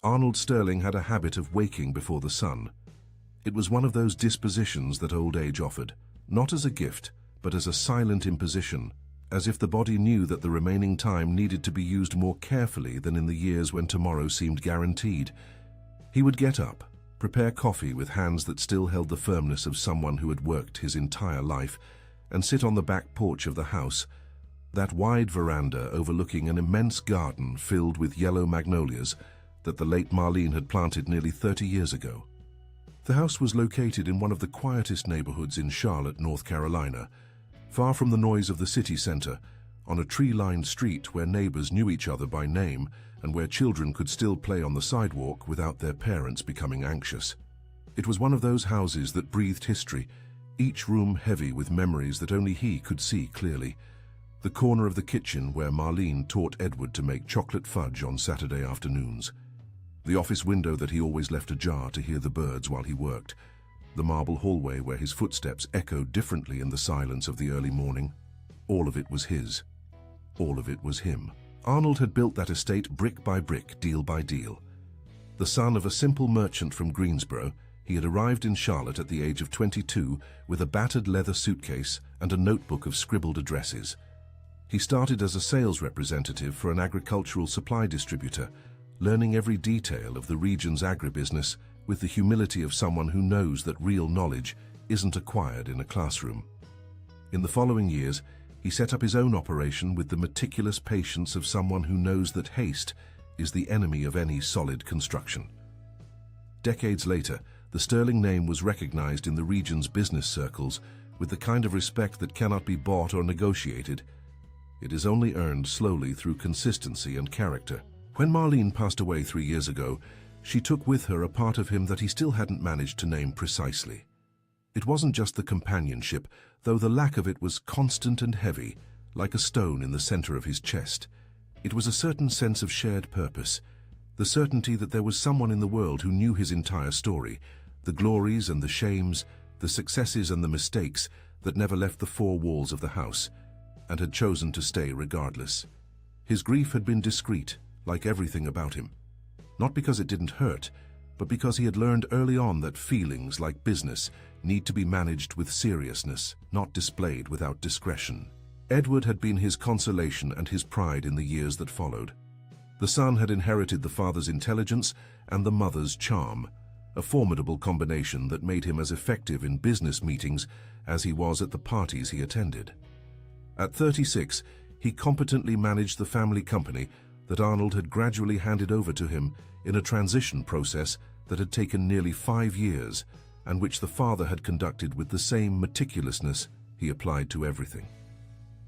Arnold Sterling had a habit of waking before the sun. It was one of those dispositions that old age offered, not as a gift, but as a silent imposition, as if the body knew that the remaining time needed to be used more carefully than in the years when tomorrow seemed guaranteed. He would get up, prepare coffee with hands that still held the firmness of someone who had worked his entire life, and sit on the back porch of the house, that wide veranda overlooking an immense garden filled with yellow magnolias that the late Marlene had planted nearly 30 years ago. The house was located in one of the quietest neighborhoods in Charlotte, North Carolina, far from the noise of the city center, on a tree-lined street where neighbors knew each other by name and where children could still play on the sidewalk without their parents becoming anxious. It was one of those houses that breathed history, each room heavy with memories that only he could see clearly. The corner of the kitchen where Marlene taught Edward to make chocolate fudge on Saturday afternoons. The office window that he always left ajar to hear the birds while he worked. The marble hallway where his footsteps echoed differently in the silence of the early morning. All of it was his. All of it was him. Arnold had built that estate brick by brick, deal by deal. The son of a simple merchant from Greensboro, he had arrived in Charlotte at the age of 22 with a battered leather suitcase and a notebook of scribbled addresses. He started as a sales representative for an agricultural supply distributor, learning every detail of the region's agribusiness with the humility of someone who knows that real knowledge isn't acquired in a classroom. In the following years, he set up his own operation with the meticulous patience of someone who knows that haste is the enemy of any solid construction. Decades later, the Sterling name was recognized in the region's business circles with the kind of respect that cannot be bought or negotiated. It is only earned slowly through consistency and character. When Marlene passed away 3 years ago, she took with her a part of him that he still hadn't managed to name precisely. It wasn't just the companionship, though the lack of it was constant and heavy, like a stone in the center of his chest. It was a certain sense of shared purpose, the certainty that there was someone in the world who knew his entire story, the glories and the shames, the successes and the mistakes that never left the four walls of the house, and had chosen to stay regardless. His grief had been discreet, like everything about him. Not because it didn't hurt, but because he had learned early on that feelings, like business, need to be managed with seriousness, not displayed without discretion. Edward had been his consolation and his pride in the years that followed. The son had inherited the father's intelligence and the mother's charm, a formidable combination that made him as effective in business meetings as he was at the parties he attended. At 36, he competently managed the family company that Arnold had gradually handed over to him in a transition process that had taken nearly 5 years and which the father had conducted with the same meticulousness he applied to everything.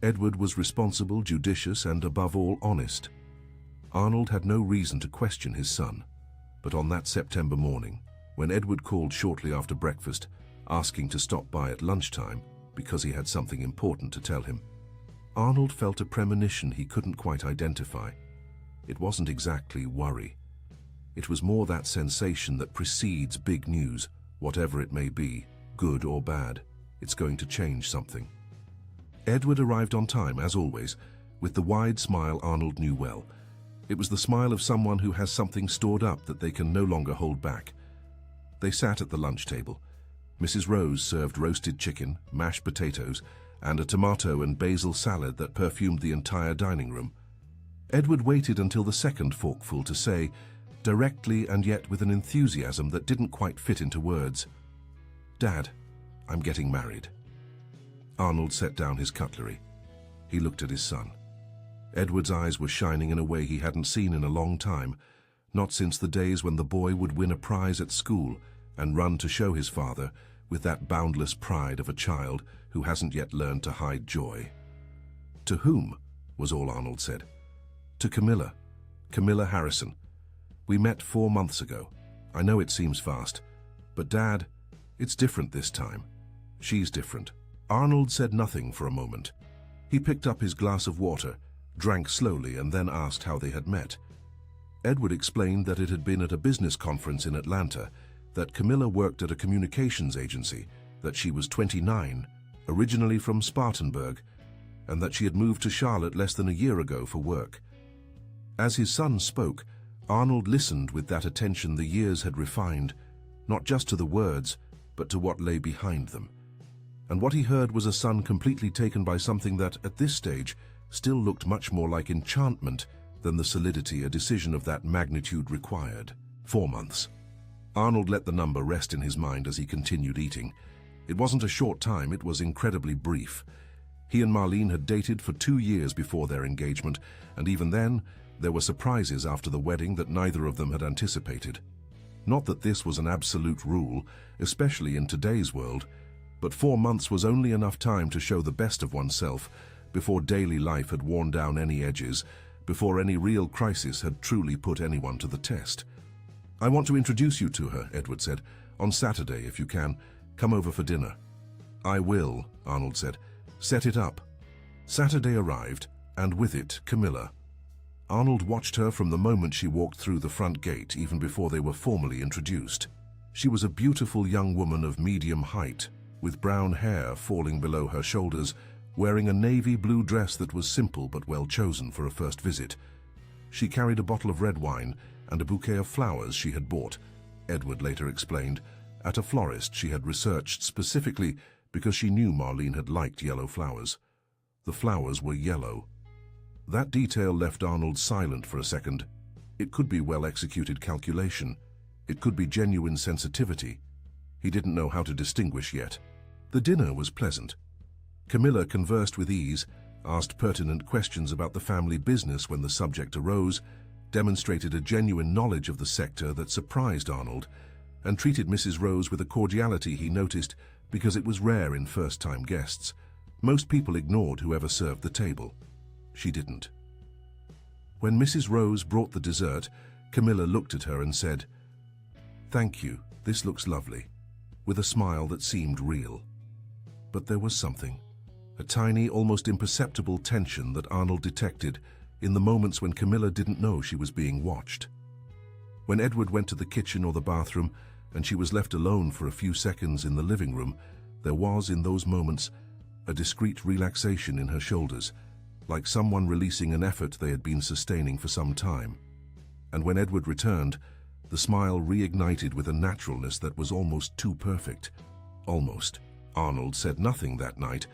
Edward was responsible, judicious, and above all honest. Arnold had no reason to question his son, but on that September morning, when Edward called shortly after breakfast, asking to stop by at lunchtime because he had something important to tell him, Arnold felt a premonition he couldn't quite identify. It wasn't exactly worry. It was more that sensation that precedes big news, whatever it may be, good or bad. It's going to change something. Edward arrived on time, as always, with the wide smile Arnold knew well. It was the smile of someone who has something stored up that they can no longer hold back. They sat at the lunch table. Mrs. Rose served roasted chicken, mashed potatoes, and a tomato and basil salad that perfumed the entire dining room. Edward waited until the second forkful to say, directly and yet with an enthusiasm that didn't quite fit into words, "Dad, I'm getting married." Arnold set down his cutlery. He looked at his son. Edward's eyes were shining in a way he hadn't seen in a long time, not since the days when the boy would win a prize at school and run to show his father with that boundless pride of a child who hasn't yet learned to hide joy. "To whom?" was all Arnold said. "To Camilla. Camilla Harrison. We met 4 months ago. I know it seems fast, but Dad, it's different this time. She's different." Arnold said nothing for a moment. He picked up his glass of water, drank slowly, and then asked how they had met. Edward explained that it had been at a business conference in Atlanta, that Camilla worked at a communications agency, that she was 29, originally from Spartanburg, and that she had moved to Charlotte less than a year ago for work. As his son spoke, Arnold listened with that attention the years had refined, not just to the words, but to what lay behind them. And what he heard was a son completely taken by something that, at this stage, still looked much more like enchantment than the solidity a decision of that magnitude required. 4 months. Arnold let the number rest in his mind as he continued eating. It wasn't a short time, it was incredibly brief. He and Marlene had dated for 2 years before their engagement, and even then, there were surprises after the wedding that neither of them had anticipated. Not that this was an absolute rule, especially in today's world, but 4 months was only enough time to show the best of oneself before daily life had worn down any edges, before any real crisis had truly put anyone to the test. "I want to introduce you to her," Edward said. "On Saturday, if you can. Come over for dinner." "I will," Arnold said. "Set it up." Saturday arrived, and with it, Camilla. Arnold watched her from the moment she walked through the front gate, even before they were formally introduced. She was a beautiful young woman of medium height, with brown hair falling below her shoulders, wearing a navy blue dress that was simple but well chosen for a first visit. She carried a bottle of red wine and a bouquet of flowers she had bought, Edward later explained, at a florist she had researched specifically because she knew Marlene had liked yellow flowers. The flowers were yellow. That detail left Arnold silent for a second. It could be well-executed calculation. It could be genuine sensitivity. He didn't know how to distinguish yet. The dinner was pleasant. Camilla conversed with ease, asked pertinent questions about the family business when the subject arose, demonstrated a genuine knowledge of the sector that surprised Arnold, and treated Mrs. Rose with a cordiality he noticed because it was rare in first-time guests. Most people ignored whoever served the table. She didn't. When Mrs. Rose brought the dessert, Camilla looked at her and said, "Thank you, this looks lovely," with a smile that seemed real. But there was something, a tiny, almost imperceptible tension that Arnold detected in the moments when Camilla didn't know she was being watched. When Edward went to the kitchen or the bathroom and she was left alone for a few seconds in the living room, there was, in those moments, a discreet relaxation in her shoulders, like someone releasing an effort they had been sustaining for some time. And when Edward returned, the smile reignited with a naturalness that was almost too perfect. Almost. Arnold said nothing that night.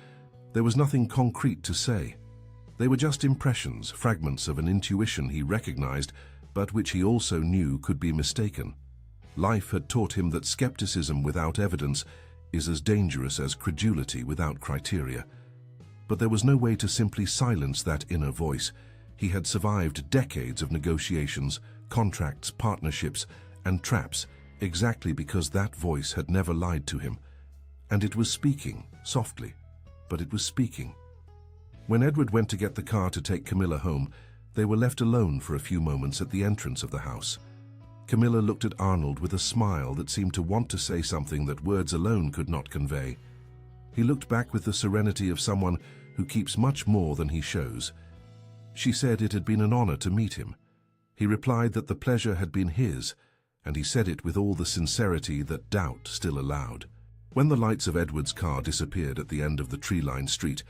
There was nothing concrete to say. They were just impressions, fragments of an intuition he recognized, but which he also knew could be mistaken. Life had taught him that skepticism without evidence is as dangerous as credulity without criteria. But there was no way to simply silence that inner voice. He had survived decades of negotiations, contracts, partnerships, and traps, exactly because that voice had never lied to him. And it was speaking, softly, but it was speaking. When Edward went to get the car to take Camilla home, they were left alone for a few moments at the entrance of the house. Camilla looked at Arnold with a smile that seemed to want to say something that words alone could not convey. He looked back with the serenity of someone who keeps much more than he shows. She said it had been an honor to meet him. He replied that the pleasure had been his, and he said it with all the sincerity that doubt still allowed. When the lights of Edward's car disappeared at the end of the tree-lined street,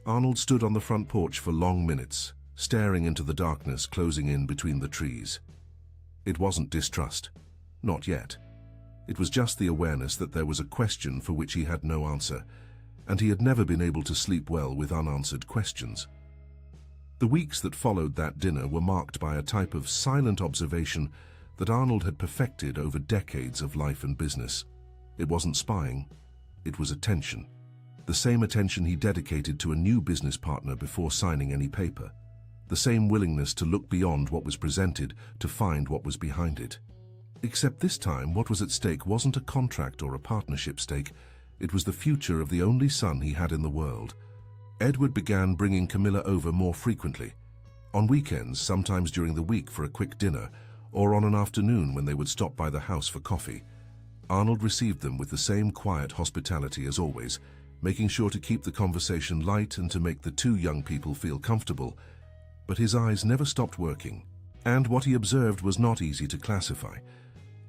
Arnold stood on the front porch for long minutes, staring into the darkness closing in between the trees. It wasn't distrust. Not yet. It was just the awareness that there was a question for which he had no answer, and he had never been able to sleep well with unanswered questions. The weeks that followed that dinner were marked by a type of silent observation that Arnold had perfected over decades of life and business. It wasn't spying, it was attention. The same attention he dedicated to a new business partner before signing any paper. The same willingness to look beyond what was presented to find what was behind it. Except this time, what was at stake wasn't a contract or a partnership stake. It was the future of the only son he had in the world. Edward began bringing Camilla over more frequently. On weekends, sometimes during the week for a quick dinner, or on an afternoon when they would stop by the house for coffee. Arnold received them with the same quiet hospitality as always, making sure to keep the conversation light and to make the two young people feel comfortable. But his eyes never stopped working, and what he observed was not easy to classify.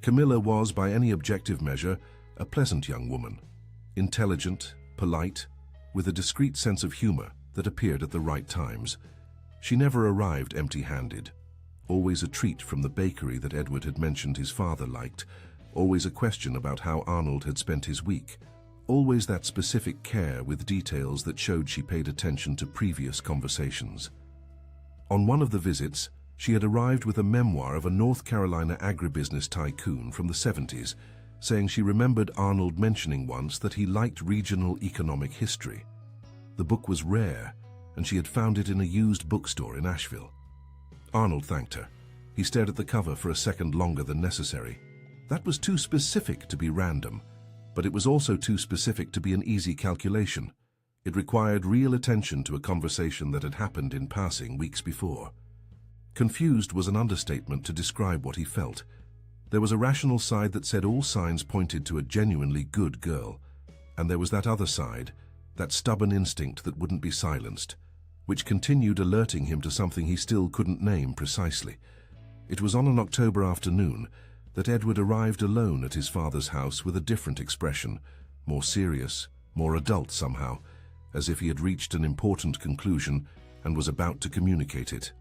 Camilla was, by any objective measure, a pleasant young woman, intelligent, polite, with a discreet sense of humor that appeared at the right times. She never arrived empty-handed. always a treat from the bakery that Edward had mentioned his father liked, always a question about how Arnold had spent his week, always that specific care with details that showed she paid attention to previous conversations. On one of the visits, she had arrived with a memoir of a North Carolina agribusiness tycoon from the 70s, saying she remembered Arnold mentioning once that he liked regional economic history. The book was rare, and she had found it in a used bookstore in Asheville. Arnold thanked her. He stared at the cover for a second longer than necessary. That was too specific to be random, but it was also too specific to be an easy calculation. It required real attention to a conversation that had happened in passing weeks before. Confused was an understatement to describe what he felt. There was a rational side that said all signs pointed to a genuinely good girl, and there was that other side, that stubborn instinct that wouldn't be silenced, which continued alerting him to something he still couldn't name precisely. It was on an October afternoon that Edward arrived alone at his father's house with a different expression, more serious, more adult somehow, as if he had reached an important conclusion and was about to communicate it.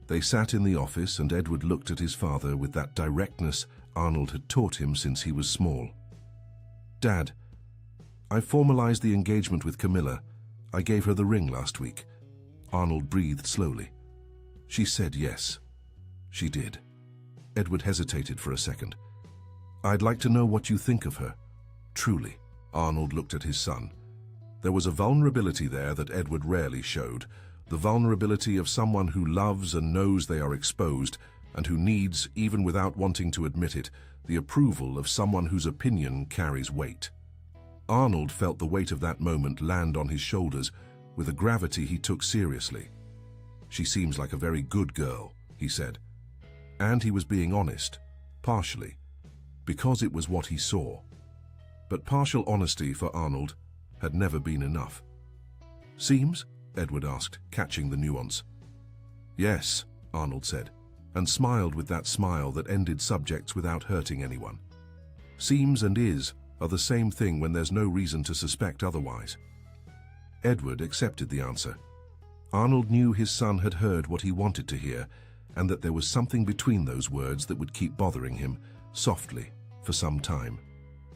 They sat in the office, and Edward looked at his father with that directness Arnold had taught him since he was small. "Dad, I formalized the engagement with Camilla. I gave her the ring last week." Arnold breathed slowly. "She said yes." "She did." Edward hesitated for a second. "I'd like to know what you think of her." "Truly." Arnold looked at his son. There was a vulnerability there that Edward rarely showed, the vulnerability of someone who loves and knows they are exposed, and who needs, even without wanting to admit it, the approval of someone whose opinion carries weight. Arnold felt the weight of that moment land on his shoulders with a gravity he took seriously. "She seems like a very good girl," he said. And he was being honest, partially, because it was what he saw. But partial honesty for Arnold had never been enough. "Seems?" Edward asked, catching the nuance. "Yes," Arnold said, and smiled with that smile that ended subjects without hurting anyone. "Seems and is are the same thing when there's no reason to suspect otherwise." Edward accepted the answer. Arnold knew his son had heard what he wanted to hear, and that there was something between those words that would keep bothering him, softly, for some time.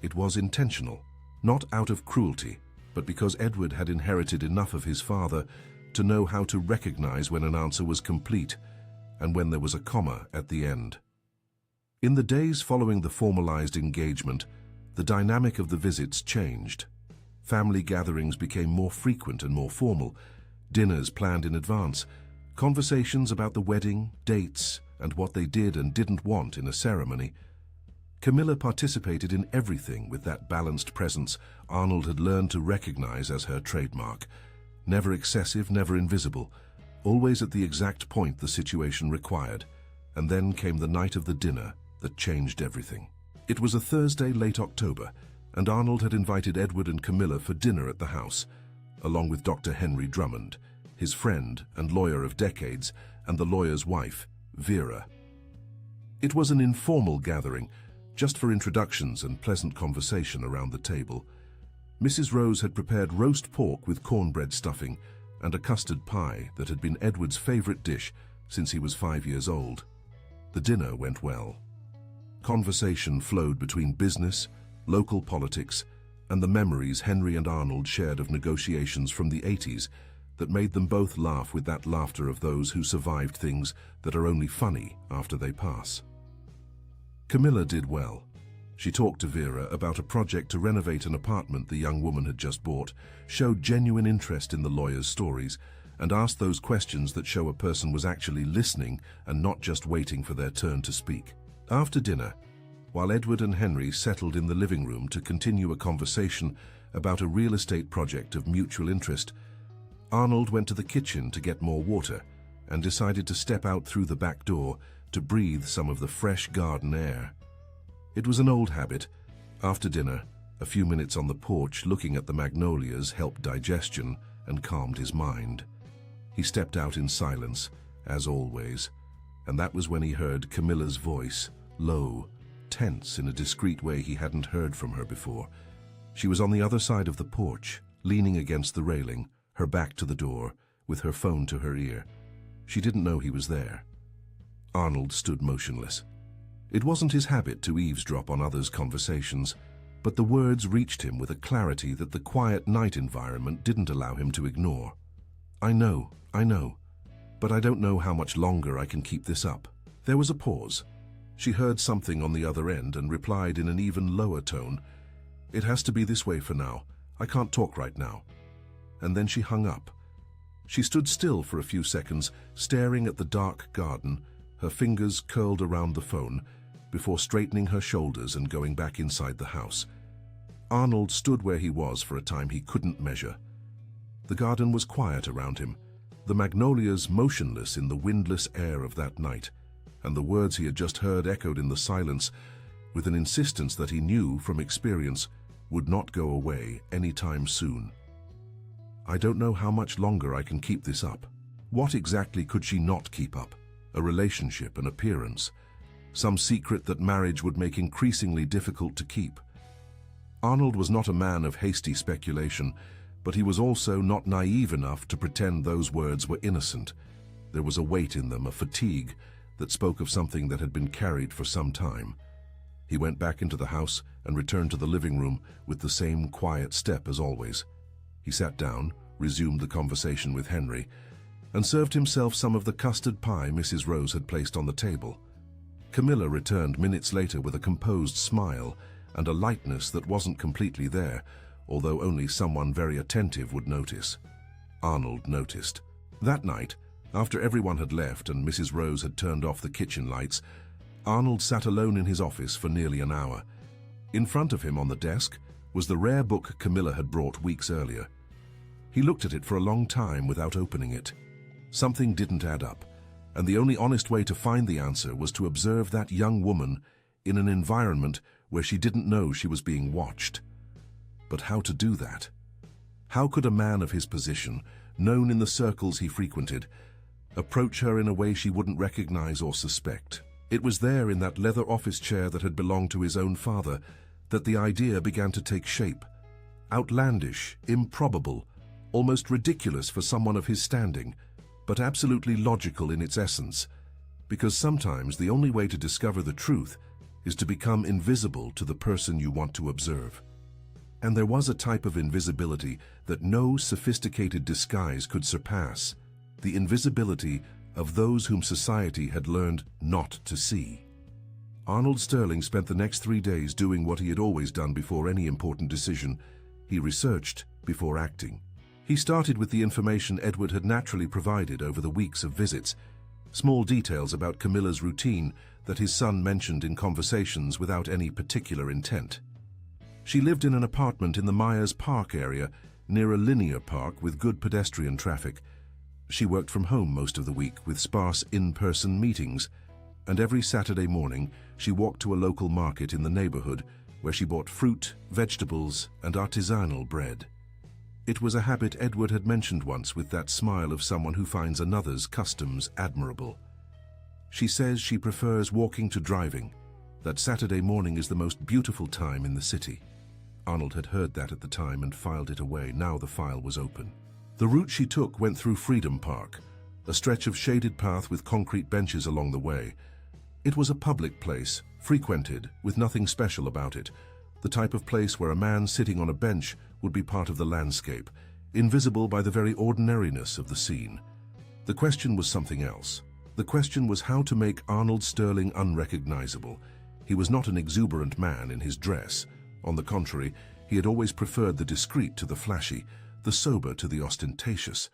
It was intentional, not out of cruelty, but because Edward had inherited enough of his father to know how to recognize when an answer was complete and when there was a comma at the end. In the days following the formalized engagement, the dynamic of the visits changed. Family gatherings became more frequent and more formal, dinners planned in advance, conversations about the wedding, dates, and what they did and didn't want in a ceremony. Camilla participated in everything with that balanced presence Arnold had learned to recognize as her trademark. Never excessive, never invisible, always at the exact point the situation required. And then came the night of the dinner that changed everything. It was a Thursday, late October, and Arnold had invited Edward and Camilla for dinner at the house, along with Dr. Henry Drummond, his friend and lawyer of decades, and the lawyer's wife, Vera. It was an informal gathering, just for introductions and pleasant conversation around the table. Mrs. Rose had prepared roast pork with cornbread stuffing and a custard pie that had been Edward's favorite dish since he was 5 years old. The dinner went well. Conversation flowed between business, local politics, and the memories Henry and Arnold shared of negotiations from the 80s that made them both laugh with that laughter of those who survived things that are only funny after they pass. Camilla did well. She talked to Vera about a project to renovate an apartment the young woman had just bought, showed genuine interest in the lawyer's stories, and asked those questions that show a person was actually listening and not just waiting for their turn to speak. After dinner, while Edward and Henry settled in the living room to continue a conversation about a real estate project of mutual interest, Arnold went to the kitchen to get more water and decided to step out through the back door to breathe some of the fresh garden air. It was an old habit. After dinner, a few minutes on the porch looking at the magnolias helped digestion and calmed his mind. He stepped out in silence, as always, and that was when he heard Camilla's voice, low, tense in a discreet way he hadn't heard from her before. She was on the other side of the porch, leaning against the railing, her back to the door, with her phone to her ear. She didn't know he was there. Arnold stood motionless. It wasn't his habit to eavesdrop on others' conversations, but the words reached him with a clarity that the quiet night environment didn't allow him to ignore. I know, but I don't know how much longer I can keep this up." There was a pause. She heard something on the other end and replied in an even lower tone, "It has to be this way for now. I can't talk right now." And then she hung up. She stood still for a few seconds, staring at the dark garden, her fingers curled around the phone, before straightening her shoulders and going back inside the house. Arnold stood where he was for a time he couldn't measure. The garden was quiet around him, the magnolias motionless in the windless air of that night, and the words he had just heard echoed in the silence with an insistence that he knew from experience would not go away anytime soon. "I don't know how much longer I can keep this up." What exactly could she not keep up? A relationship, an appearance, some secret that marriage would make increasingly difficult to keep. Arnold was not a man of hasty speculation, but he was also not naive enough to pretend those words were innocent. There was a weight in them, a fatigue, that spoke of something that had been carried for some time. He went back into the house and returned to the living room with the same quiet step as always. He sat down, resumed the conversation with Henry, and served himself some of the custard pie Mrs. Rose had placed on the table. Camilla returned minutes later with a composed smile and a lightness that wasn't completely there, although only someone very attentive would notice. Arnold noticed. That night, after everyone had left and Mrs. Rose had turned off the kitchen lights, Arnold sat alone in his office for nearly an hour. In front of him on the desk was the rare book Camilla had brought weeks earlier. He looked at it for a long time without opening it. Something didn't add up, and the only honest way to find the answer was to observe that young woman in an environment where she didn't know she was being watched. But how to do that? How could a man of his position, known in the circles he frequented, approach her in a way she wouldn't recognize or suspect? It was there in that leather office chair that had belonged to his own father that the idea began to take shape. Outlandish, improbable, almost ridiculous for someone of his standing, but absolutely logical in its essence, because sometimes the only way to discover the truth is to become invisible to the person you want to observe. And there was a type of invisibility that no sophisticated disguise could surpass, the invisibility of those whom society had learned not to see. Arnold Sterling spent the next 3 days doing what he had always done before any important decision. He researched before acting. He started with the information Edward had naturally provided over the weeks of visits, small details about Camilla's routine that his son mentioned in conversations without any particular intent. She lived in an apartment in the Myers Park area, near a linear park with good pedestrian traffic. She worked from home most of the week with sparse in-person meetings, and every Saturday morning she walked to a local market in the neighborhood where she bought fruit, vegetables, and artisanal bread. It was a habit Edward had mentioned once with that smile of someone who finds another's customs admirable. She says she prefers walking to driving, that Saturday morning is the most beautiful time in the city. Arnold had heard that at the time and filed it away. Now the file was open. The route she took went through Freedom Park, a stretch of shaded path with concrete benches along the way. It was a public place, frequented, with nothing special about it, the type of place where a man sitting on a bench would be part of the landscape, invisible by the very ordinariness of the scene. The question was something else. The question was how to make Arnold Sterling unrecognizable. He was not an exuberant man in his dress. On the contrary, he had always preferred the discreet to the flashy, the sober to the ostentatious.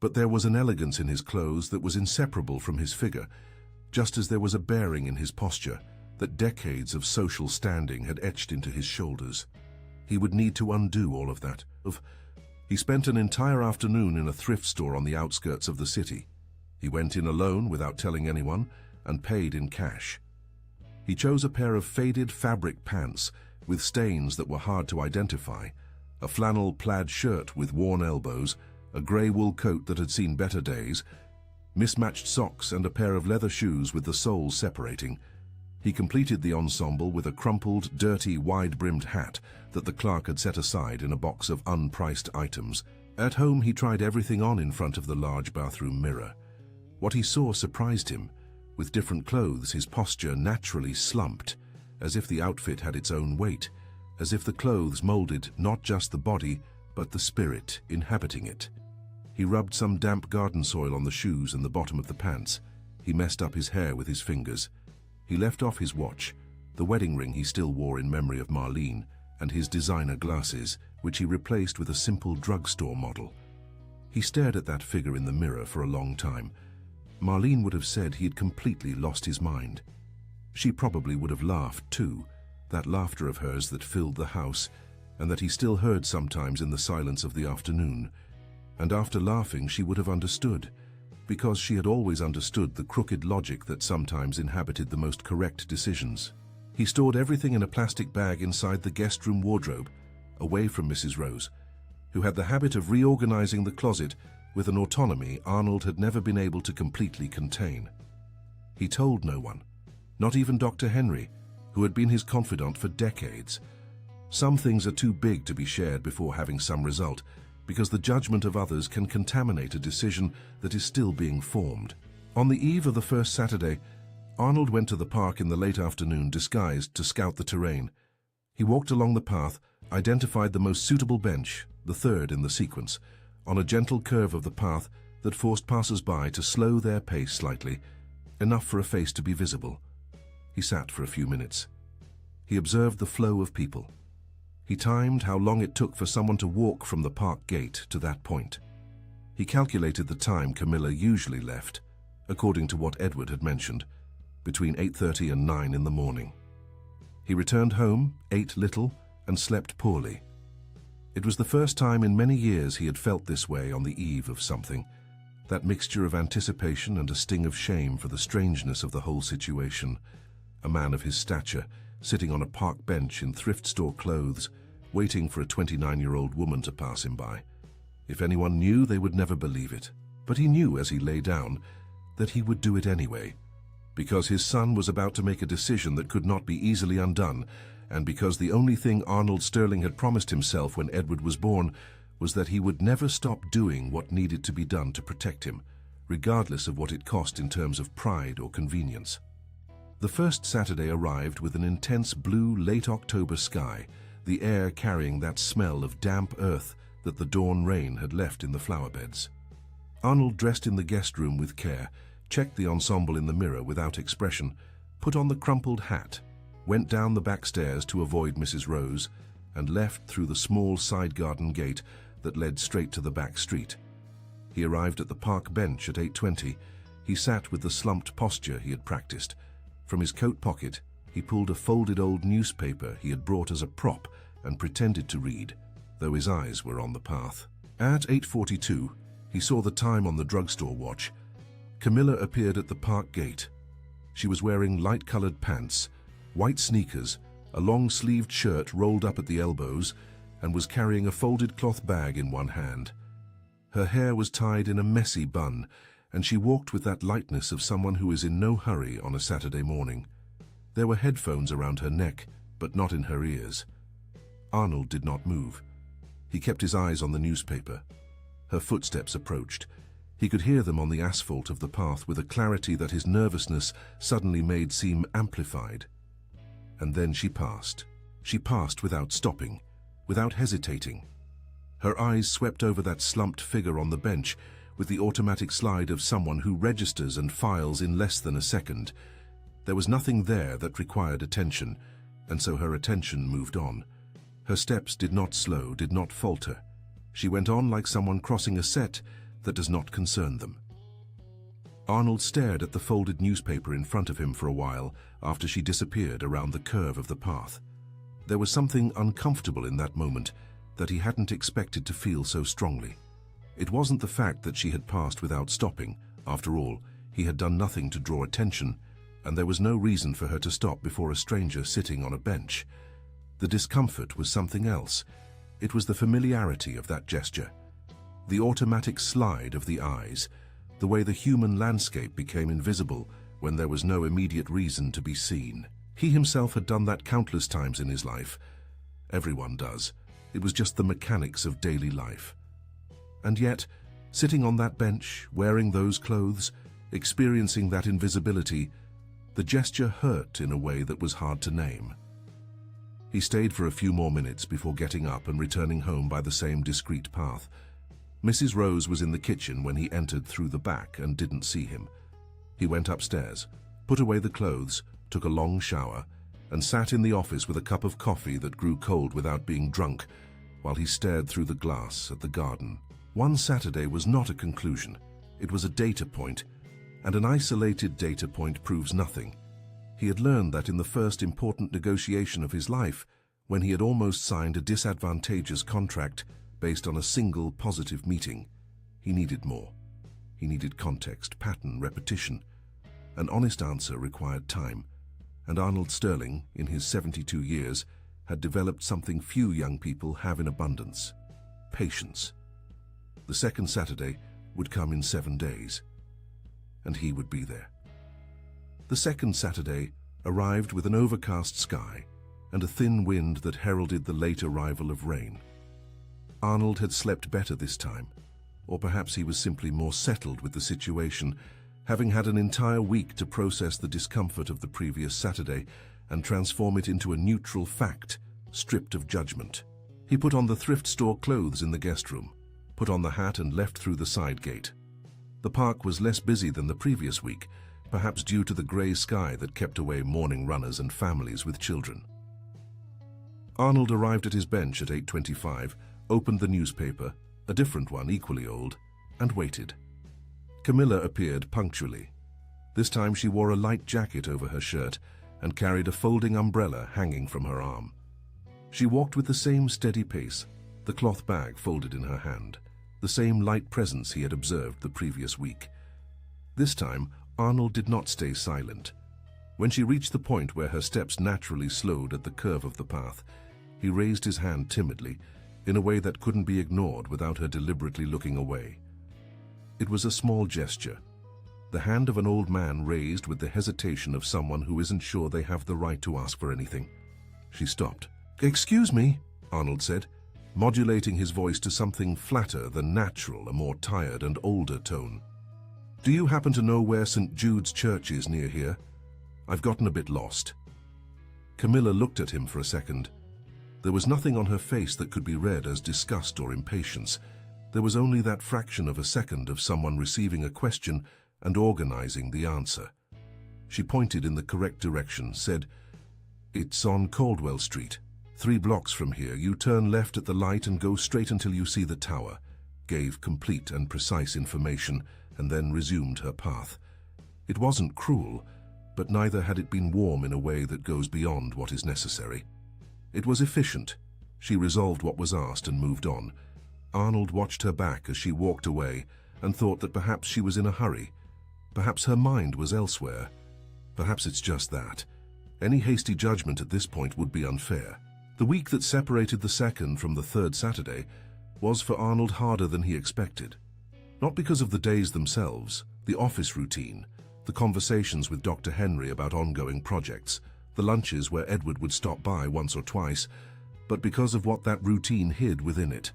But there was an elegance in his clothes that was inseparable from his figure, just as there was a bearing in his posture that decades of social standing had etched into his shoulders. He would need to undo all of that. He spent an entire afternoon in a thrift store on the outskirts of the city. He went in alone without telling anyone and paid in cash. He chose a pair of faded fabric pants with stains that were hard to identify, a flannel plaid shirt with worn elbows, a grey wool coat that had seen better days, mismatched socks and a pair of leather shoes with the soles separating. He completed the ensemble with a crumpled, dirty, wide-brimmed hat that the clerk had set aside in a box of unpriced items. At home, he tried everything on in front of the large bathroom mirror. What he saw surprised him. With different clothes, his posture naturally slumped, as if the outfit had its own weight, as if the clothes molded not just the body, but the spirit inhabiting it. He rubbed some damp garden soil on the shoes and the bottom of the pants. He messed up his hair with his fingers. He left off his watch, the wedding ring he still wore in memory of Marlene, and his designer glasses, which he replaced with a simple drugstore model. He stared at that figure in the mirror for a long time. Marlene would have said he had completely lost his mind. She probably would have laughed too, that laughter of hers that filled the house, and that he still heard sometimes in the silence of the afternoon. And after laughing, she would have understood, because she had always understood the crooked logic that sometimes inhabited the most correct decisions. He stored everything in a plastic bag inside the guest room wardrobe, away from Mrs. Rose, who had the habit of reorganizing the closet with an autonomy Arnold had never been able to completely contain. He told no one, not even Dr. Henry, who had been his confidant for decades. Some things are too big to be shared before having some result, because the judgment of others can contaminate a decision that is still being formed. On the eve of the first Saturday, Arnold went to the park in the late afternoon disguised to scout the terrain. He walked along the path, identified the most suitable bench, the third in the sequence, on a gentle curve of the path that forced passers-by to slow their pace slightly, enough for a face to be visible. He sat for a few minutes. He observed the flow of people. He timed how long it took for someone to walk from the park gate to that point. He calculated the time Camilla usually left, according to what Edward had mentioned, between 8:30 and 9 in the morning. He returned home, ate little, and slept poorly. It was the first time in many years he had felt this way on the eve of something, that mixture of anticipation and a sting of shame for the strangeness of the whole situation. A man of his stature, sitting on a park bench in thrift store clothes, waiting for a 29-year-old woman to pass him by. If anyone knew, they would never believe it. But he knew as he lay down that he would do it anyway, because his son was about to make a decision that could not be easily undone, and because the only thing Arnold Sterling had promised himself when Edward was born was that he would never stop doing what needed to be done to protect him, regardless of what it cost in terms of pride or convenience. The first Saturday arrived with an intense blue late October sky, the air carrying that smell of damp earth that the dawn rain had left in the flower beds. Arnold dressed in the guest room with care, checked the ensemble in the mirror without expression, put on the crumpled hat, went down the back stairs to avoid Mrs. Rose, and left through the small side garden gate that led straight to the back street. He arrived at the park bench at 8:20. He sat with the slumped posture he had practiced. From his coat pocket, he pulled a folded old newspaper he had brought as a prop and pretended to read, though his eyes were on the path. At 8:42, he saw the time on the drugstore watch. Camilla appeared at the park gate. She was wearing light-colored pants, white sneakers, a long-sleeved shirt rolled up at the elbows, and was carrying a folded cloth bag in one hand. Her hair was tied in a messy bun, and she walked with that lightness of someone who is in no hurry on a Saturday morning. There were headphones around her neck, but not in her ears. Arnold did not move. He kept his eyes on the newspaper. Her footsteps approached. He could hear them on the asphalt of the path with a clarity that his nervousness suddenly made seem amplified. And then she passed. She passed without stopping, without hesitating. Her eyes swept over that slumped figure on the bench with the automatic slide of someone who registers and files in less than a second. There was nothing there that required attention, and so her attention moved on. Her steps did not slow, did not falter. She went on like someone crossing a set that does not concern them. Arnold stared at the folded newspaper in front of him for a while after she disappeared around the curve of the path. There was something uncomfortable in that moment that he hadn't expected to feel so strongly. It wasn't the fact that she had passed without stopping. After all, he had done nothing to draw attention, and there was no reason for her to stop before a stranger sitting on a bench. The discomfort was something else. It was the familiarity of that gesture, the automatic slide of the eyes, the way the human landscape became invisible when there was no immediate reason to be seen. He himself had done that countless times in his life. Everyone does. It was just the mechanics of daily life. And yet, sitting on that bench, wearing those clothes, Experiencing that invisibility, the gesture hurt in a way that was hard to name. He stayed for a few more minutes before getting up and returning home by the same discreet path. Mrs. Rose was in the kitchen when he entered through the back and didn't see him. He went upstairs, put away the clothes, took a long shower, and sat in the office with a cup of coffee that grew cold without being drunk, while he stared through the glass at the garden. One Saturday was not a conclusion. It was a data point, and an isolated data point proves nothing. He had learned that in the first important negotiation of his life, when he had almost signed a disadvantageous contract based on a single positive meeting, he needed more. He needed context, pattern, repetition. An honest answer required time, and Arnold Sterling, in his 72 years, had developed something few young people have in abundance: patience. The second Saturday would come in 7 days, and he would be there. The second Saturday arrived with an overcast sky and a thin wind that heralded the late arrival of rain. Arnold had slept better this time, or perhaps he was simply more settled with the situation, having had an entire week to process the discomfort of the previous Saturday and transform it into a neutral fact, stripped of judgment. He put on the thrift store clothes in the guest room, put on the hat and left through the side gate. The park was less busy than the previous week, perhaps due to the grey sky that kept away morning runners and families with children. Arnold arrived at his bench at 8:25, opened the newspaper, a different one equally old, and waited. Camilla appeared punctually. This time she wore a light jacket over her shirt and carried a folding umbrella hanging from her arm. She walked with the same steady pace, the cloth bag folded in her hand, the same light presence he had observed the previous week. This time, Arnold did not stay silent. When she reached the point where her steps naturally slowed at the curve of the path, he raised his hand timidly, in a way that couldn't be ignored without her deliberately looking away. It was a small gesture, the hand of an old man raised with the hesitation of someone who isn't sure they have the right to ask for anything. She stopped. "Excuse me," Arnold said, modulating his voice to something flatter than natural, a more tired and older tone. "Do you happen to know where St. Jude's Church is near here? I've gotten a bit lost." Camilla looked at him for a second. There was nothing on her face that could be read as disgust or impatience. There was only that fraction of a second of someone receiving a question and organizing the answer. She pointed in the correct direction, said, "It's on Caldwell Street. 3 blocks from here. You turn left at the light and go straight until you see the tower," gave complete and precise information, and then resumed her path. It wasn't cruel, but neither had it been warm in a way that goes beyond what is necessary. It was efficient. She resolved what was asked and moved on. Arnold watched her back as she walked away and thought that perhaps she was in a hurry. Perhaps her mind was elsewhere. Perhaps it's just that. Any hasty judgment at this point would be unfair. The week that separated the second from the third Saturday was for Arnold harder than he expected. Not because of the days themselves, the office routine, the conversations with Dr. Henry about ongoing projects, the lunches where Edward would stop by once or twice, but because of what that routine hid within it.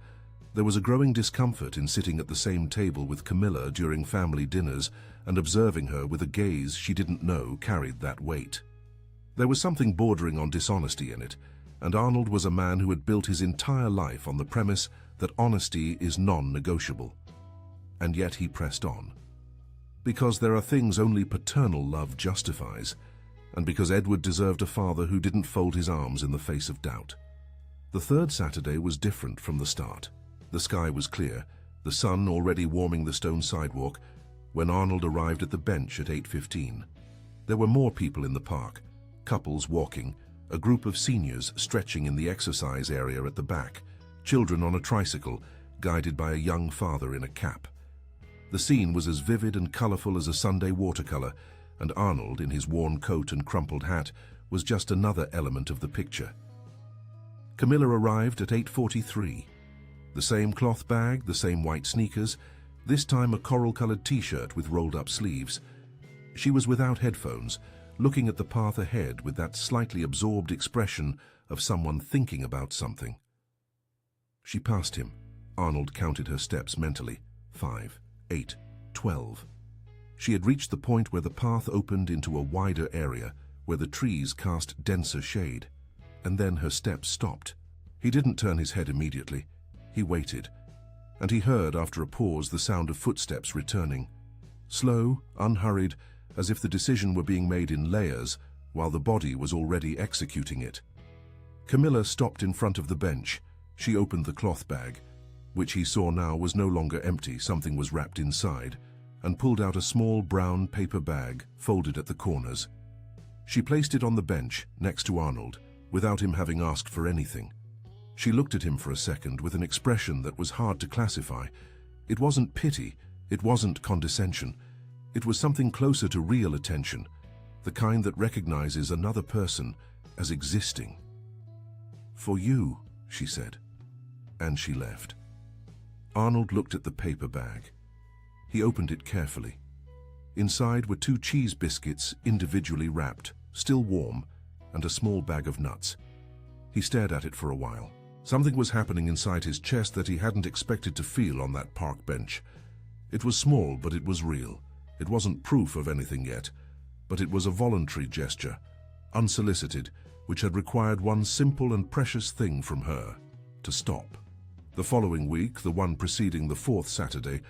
There was a growing discomfort in sitting at the same table with Camilla during family dinners and observing her with a gaze she didn't know carried that weight. There was something bordering on dishonesty in it, and Arnold was a man who had built his entire life on the premise that honesty is non-negotiable. And yet he pressed on. Because there are things only paternal love justifies, and because Edward deserved a father who didn't fold his arms in the face of doubt. The third Saturday was different from the start. The sky was clear, the sun already warming the stone sidewalk, when Arnold arrived at the bench at 8:15. There were more people in the park, couples walking, a group of seniors stretching in the exercise area at the back, children on a tricycle, guided by a young father in a cap. The scene was as vivid and colorful as a Sunday watercolor, and Arnold, in his worn coat and crumpled hat, was just another element of the picture. Camilla arrived at 8:43. The same cloth bag, the same white sneakers, this time a coral-colored t-shirt with rolled-up sleeves. She was without headphones, looking at the path ahead with that slightly absorbed expression of someone thinking about something. She passed him. Arnold counted her steps mentally. 5, 8, 12. She had reached the point where the path opened into a wider area, where the trees cast denser shade. And then her steps stopped. He didn't turn his head immediately. He waited, and he heard, after a pause, the sound of footsteps returning. Slow, unhurried, as if the decision were being made in layers, while the body was already executing it. Camilla stopped in front of the bench. She opened the cloth bag, which he saw now was no longer empty, something was wrapped inside, and pulled out a small brown paper bag, folded at the corners. She placed it on the bench, next to Arnold, without him having asked for anything. She looked at him for a second with an expression that was hard to classify. It wasn't pity, it wasn't condescension. It was something closer to real attention, the kind that recognizes another person as existing. "For you," she said, and she left. Arnold looked at the paper bag. He opened it carefully. Inside were 2 cheese biscuits, individually wrapped, still warm, and a small bag of nuts. He stared at it for a while. Something was happening inside his chest that he hadn't expected to feel on that park bench. It was small, but it was real. It wasn't proof of anything yet, but it was a voluntary gesture, unsolicited, which had required one simple and precious thing from her: to stop. The following week, the one preceding the 4th Saturday,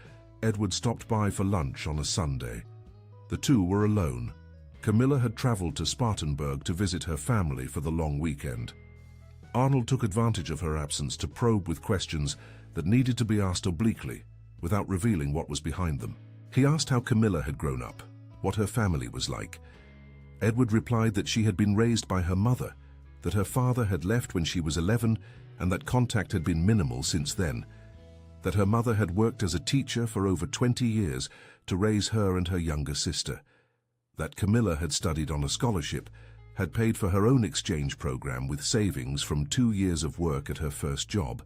Edward stopped by for lunch on a Sunday. The two were alone. Camilla had traveled to Spartanburg to visit her family for the long weekend. Arnold took advantage of her absence to probe with questions that needed to be asked obliquely, without revealing what was behind them. He asked how Camilla had grown up, what her family was like. Edward replied that she had been raised by her mother, that her father had left when she was 11 and that contact had been minimal since then, that her mother had worked as a teacher for over 20 years to raise her and her younger sister, that Camilla had studied on a scholarship, had paid for her own exchange program with savings from 2 years of work at her first job,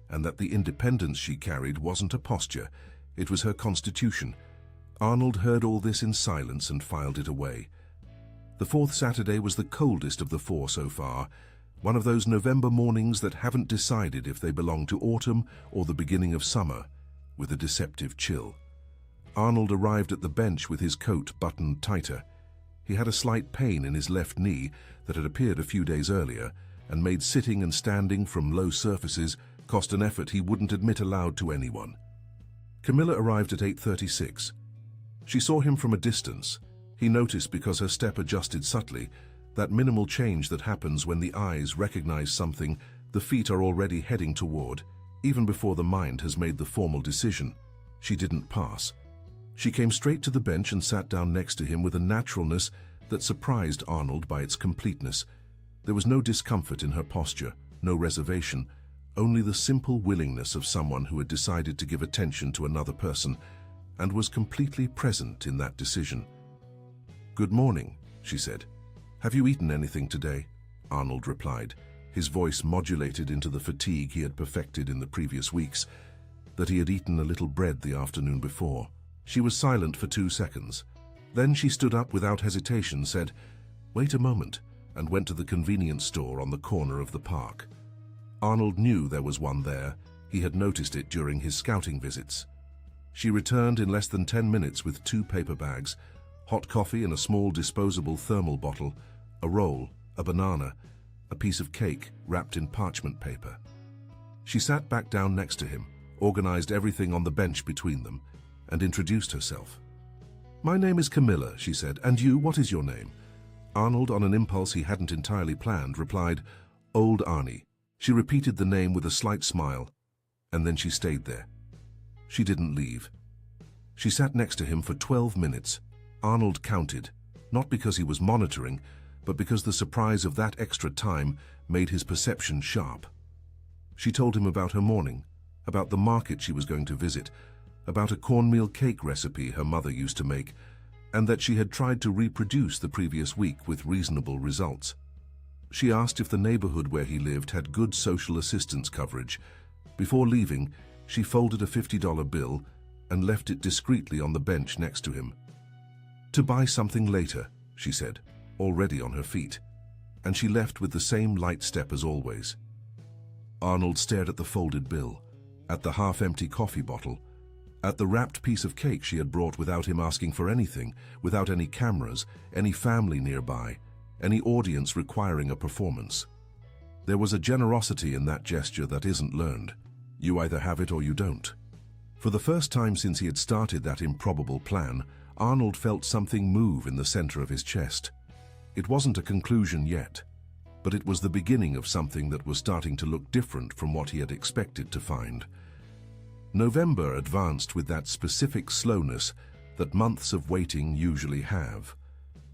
and that the independence she carried wasn't a posture, it was her constitution. Arnold heard all this in silence and filed it away. The 4th Saturday was the coldest of the 4 so far, one of those November mornings that haven't decided if they belong to autumn or the beginning of summer, with a deceptive chill. Arnold arrived at the bench with his coat buttoned tighter. He had a slight pain in his left knee that had appeared a few days earlier and made sitting and standing from low surfaces cost an effort he wouldn't admit aloud to anyone. Camilla arrived at 8:36. She saw him from a distance. He noticed, because her step adjusted subtly, that minimal change that happens when the eyes recognize something the feet are already heading toward, even before the mind has made the formal decision. She didn't pass. She came straight to the bench and sat down next to him with a naturalness that surprised Arnold by its completeness. There was no discomfort in her posture, no reservation, only the simple willingness of someone who had decided to give attention to another person and was completely present in that decision. "Good morning," she said. "Have you eaten anything today?" Arnold replied, his voice modulated into the fatigue he had perfected in the previous weeks, that he had eaten a little bread the afternoon before. She was silent for 2 seconds. Then she stood up without hesitation, said, "Wait a moment," and went to the convenience store on the corner of the park. Arnold knew there was one there. He had noticed it during his scouting visits. She returned in less than 10 minutes with 2 paper bags, hot coffee in a small disposable thermal bottle, a roll, a banana, a piece of cake wrapped in parchment paper. She sat back down next to him, organized everything on the bench between them, and introduced herself. "My name is Camilla," she said. "And you, what is your name?" Arnold, on an impulse he hadn't entirely planned, replied, "Old Arnie." She repeated the name with a slight smile, and then she stayed there. She didn't leave. She sat next to him for 12 minutes. Arnold counted, not because he was monitoring, but because the surprise of that extra time made his perception sharp. She told him about her morning, about the market she was going to visit, about a cornmeal cake recipe her mother used to make, and that she had tried to reproduce the previous week with reasonable results. She asked if the neighborhood where he lived had good social assistance coverage. Before leaving, she folded a $50 bill and left it discreetly on the bench next to him. "To buy something later," she said, already on her feet, and she left with the same light step as always. Arnold stared at the folded bill, at the half-empty coffee bottle, At the wrapped piece of cake she had brought without him asking for anything, without any cameras, any family nearby, any audience requiring a performance. There was a generosity in that gesture that isn't learned. You either have it or you don't. For the first time since he had started that improbable plan, Arnold felt something move in the center of his chest. It wasn't a conclusion yet, but it was the beginning of something that was starting to look different from what he had expected to find. November advanced with that specific slowness that months of waiting usually have.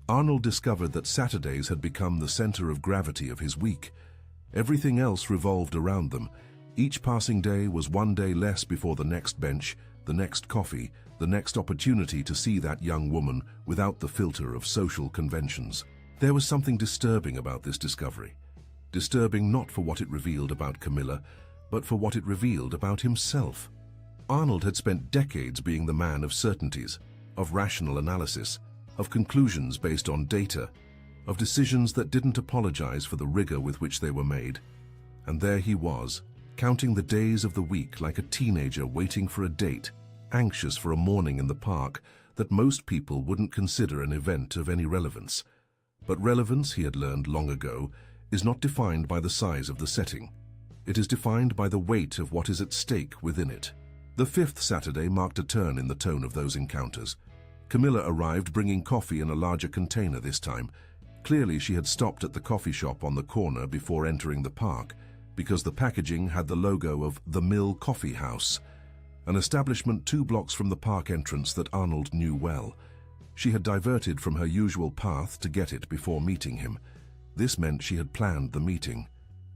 Arnold discovered that Saturdays had become the center of gravity of his week. Everything else revolved around them. Each passing day was one day less before the next bench, the next coffee, the next opportunity to see that young woman without the filter of social conventions. There was something disturbing about this discovery. Disturbing not for what it revealed about Camilla, but for what it revealed about himself. Arnold had spent decades being the man of certainties, of rational analysis, of conclusions based on data, of decisions that didn't apologize for the rigor with which they were made. And there he was, counting the days of the week like a teenager waiting for a date, anxious for a morning in the park that most people wouldn't consider an event of any relevance. But relevance, he had learned long ago, is not defined by the size of the setting. It is defined by the weight of what is at stake within it. The fifth Saturday marked a turn in the tone of those encounters. Camilla arrived bringing coffee in a larger container this time. Clearly she had stopped at the coffee shop on the corner before entering the park, because the packaging had the logo of the Mill Coffee House, an establishment 2 blocks from the park entrance that Arnold knew well. She had diverted from her usual path to get it before meeting him. This meant she had planned the meeting.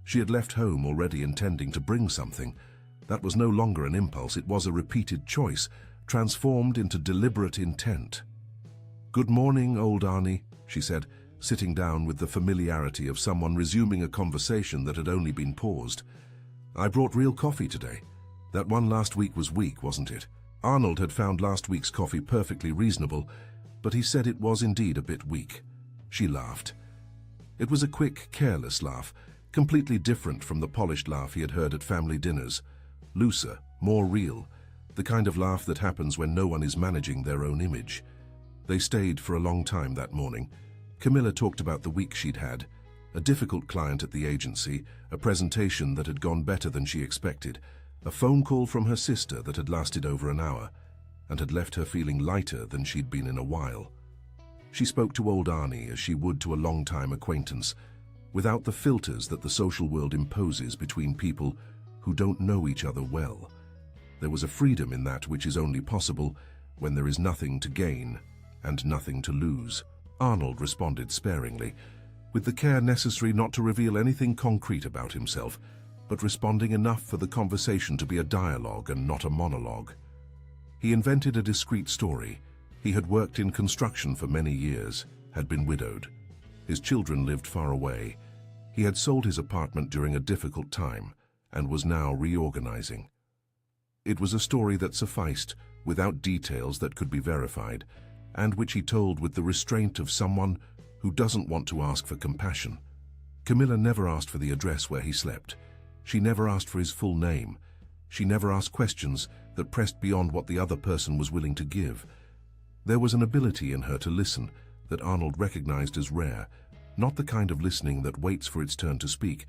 She had left home already intending to bring something. That was no longer an impulse, it was a repeated choice, transformed into deliberate intent. "Good morning, old Arnie," she said, sitting down with the familiarity of someone resuming a conversation that had only been paused. "I brought real coffee today. That one last week was weak, wasn't it?" Arnold had found last week's coffee perfectly reasonable, but he said it was indeed a bit weak. She laughed. It was a quick, careless laugh, completely different from the polished laugh he had heard at family dinners. Looser, more real, the kind of laugh that happens when no one is managing their own image. They stayed for a long time that morning. Camilla talked about the week she'd had, a difficult client at the agency, a presentation that had gone better than she expected, a phone call from her sister that had lasted over an hour, and had left her feeling lighter than she'd been in a while. She spoke to old Arnie as she would to a long-time acquaintance, without the filters that the social world imposes between people who don't know each other well. There was a freedom in that which is only possible when there is nothing to gain and nothing to lose. Arnold responded sparingly, with the care necessary not to reveal anything concrete about himself, but responding enough for the conversation to be a dialogue and not a monologue. He invented a discreet story. He had worked in construction for many years, had been widowed. His children lived far away. He had sold his apartment during a difficult time and was now reorganizing. It was a story that sufficed, without details that could be verified, and which he told with the restraint of someone who doesn't want to ask for compassion. Camilla never asked for the address where he slept. She never asked for his full name. She never asked questions that pressed beyond what the other person was willing to give. There was an ability in her to listen that Arnold recognized as rare, not the kind of listening that waits for its turn to speak,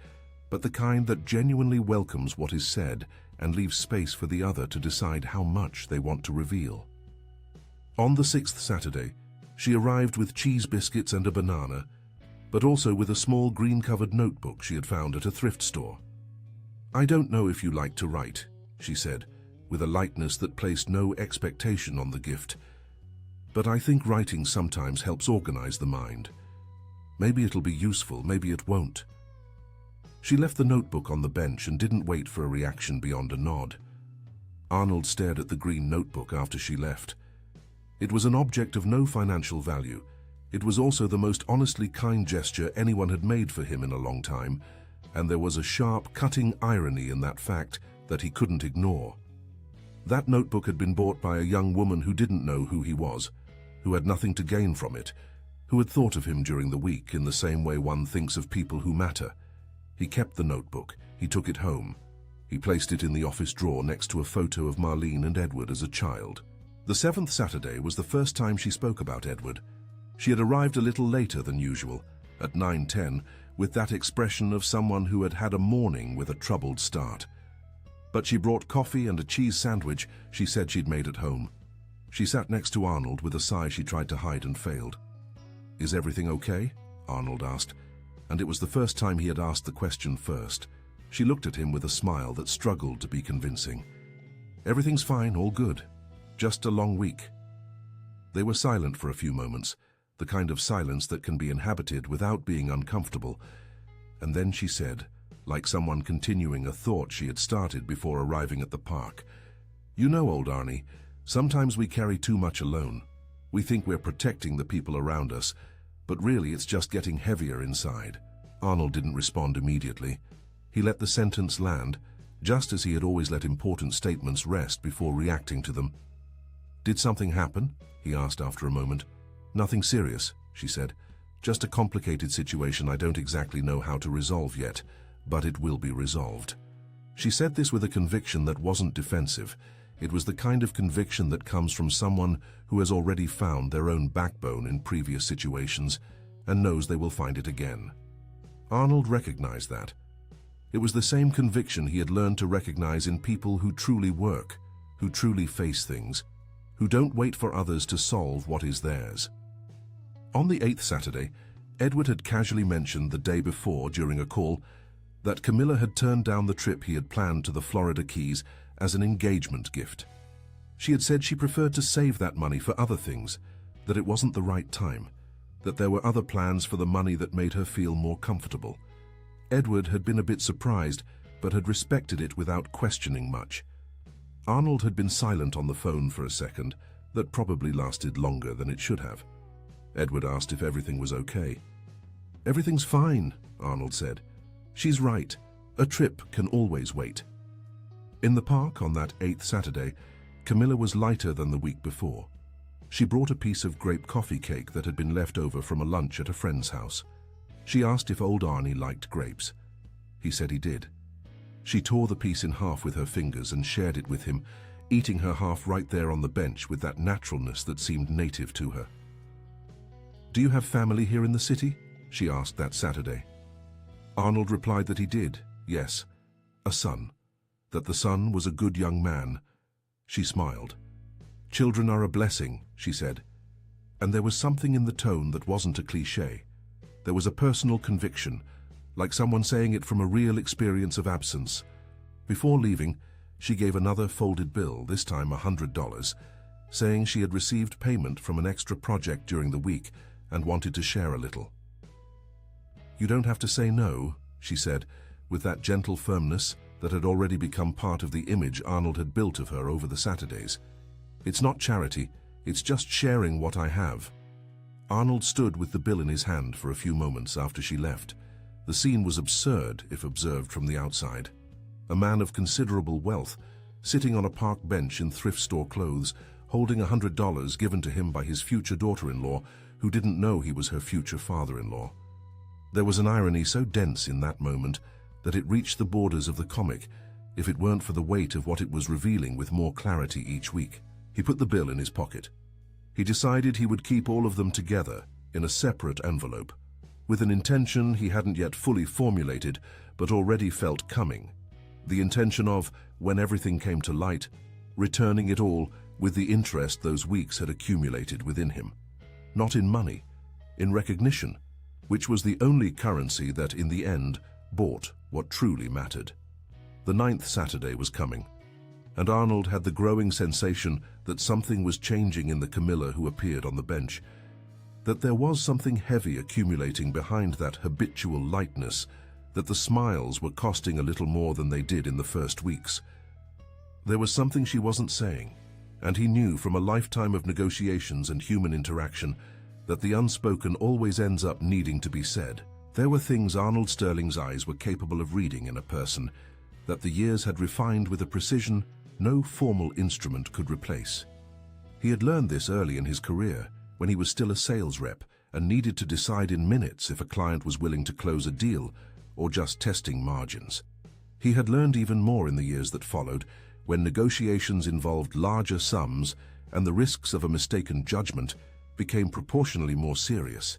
but the kind that genuinely welcomes what is said and leaves space for the other to decide how much they want to reveal. On the 6th Saturday, she arrived with cheese biscuits and a banana, but also with a small green-covered notebook she had found at a thrift store. "I don't know if you like to write," she said, with a lightness that placed no expectation on the gift, "but I think writing sometimes helps organize the mind. Maybe it'll be useful, maybe it won't." She left the notebook on the bench and didn't wait for a reaction beyond a nod. Arnold stared at the green notebook after she left. It was an object of no financial value. It was also the most honestly kind gesture anyone had made for him in a long time, and there was a sharp, cutting irony in that fact that he couldn't ignore. That notebook had been bought by a young woman who didn't know who he was, who had nothing to gain from it, who had thought of him during the week in the same way one thinks of people who matter. He kept the notebook. He took it home. He placed it in the office drawer next to a photo of Marlene and Edward as a child. The 7th Saturday was the first time she spoke about Edward. She had arrived a little later than usual, at 9:10, with that expression of someone who had had a morning with a troubled start. But she brought coffee and a cheese sandwich she said she'd made at home. She sat next to Arnold with a sigh she tried to hide and failed. "Is everything okay?" Arnold asked, and it was the first time he had asked the question first. She looked at him with a smile that struggled to be convincing. "Everything's fine, all good. Just a long week." They were silent for a few moments, the kind of silence that can be inhabited without being uncomfortable, and then she said, like someone continuing a thought she had started before arriving at the park, "You know, old Arnie, sometimes we carry too much alone. We think we're protecting the people around us, but really it's just getting heavier inside." Arnold didn't respond immediately. He let the sentence land, just as he had always let important statements rest before reacting to them. "Did something happen?" he asked after a moment. "Nothing serious," she said. "Just a complicated situation I don't exactly know how to resolve yet, but it will be resolved." She said this with a conviction that wasn't defensive. It was the kind of conviction that comes from someone who has already found their own backbone in previous situations and knows they will find it again. Arnold recognized that. It was the same conviction he had learned to recognize in people who truly work, who truly face things, who don't wait for others to solve what is theirs. On the 8th Saturday, Edward had casually mentioned the day before during a call that Camilla had turned down the trip he had planned to the Florida Keys as an engagement gift. She had said she preferred to save that money for other things, that it wasn't the right time, that there were other plans for the money that made her feel more comfortable. Edward had been a bit surprised, but had respected it without questioning much. Arnold had been silent on the phone for a second, that probably lasted longer than it should have. Edward asked if everything was okay. "Everything's fine," Arnold said. "She's right. A trip can always wait." In the park on that 8th Saturday, Camilla was lighter than the week before. She brought a piece of grape coffee cake that had been left over from a lunch at a friend's house. She asked if old Arnie liked grapes. He said he did. She tore the piece in half with her fingers and shared it with him, eating her half right there on the bench with that naturalness that seemed native to her. "Do you have family here in the city?" she asked that Saturday. Arnold replied that he did, yes, a son, that the son was a good young man. She smiled. "Children are a blessing," she said, and there was something in the tone that wasn't a cliché. There was a personal conviction, like someone saying it from a real experience of absence. Before leaving, she gave another folded bill, this time $100, saying she had received payment from an extra project during the week and wanted to share a little. "You don't have to say no," she said, with that gentle firmness that had already become part of the image Arnold had built of her over the Saturdays. "It's not charity, it's just sharing what I have." Arnold stood with the bill in his hand for a few moments after she left. The scene was absurd if observed from the outside. A man of considerable wealth, sitting on a park bench in thrift store clothes, holding $100 given to him by his future daughter-in-law, who didn't know he was her future father-in-law. There was an irony so dense in that moment that it reached the borders of the comic, if it weren't for the weight of what it was revealing with more clarity each week. He put the bill in his pocket. He decided he would keep all of them together in a separate envelope, with an intention he hadn't yet fully formulated but already felt coming. The intention of, when everything came to light, returning it all with the interest those weeks had accumulated within him. Not in money, in recognition, which was the only currency that in the end bought what truly mattered. The 9th Saturday was coming, and Arnold had the growing sensation that something was changing in the Camilla who appeared on the bench, that there was something heavy accumulating behind that habitual lightness, that the smiles were costing a little more than they did in the first weeks. There was something she wasn't saying, and he knew from a lifetime of negotiations and human interaction that the unspoken always ends up needing to be said. There were things Arnold Sterling's eyes were capable of reading in a person that the years had refined with a precision no formal instrument could replace. He had learned this early in his career, when he was still a sales rep and needed to decide in minutes if a client was willing to close a deal or just testing margins. He had learned even more in the years that followed, when negotiations involved larger sums and the risks of a mistaken judgment became proportionally more serious.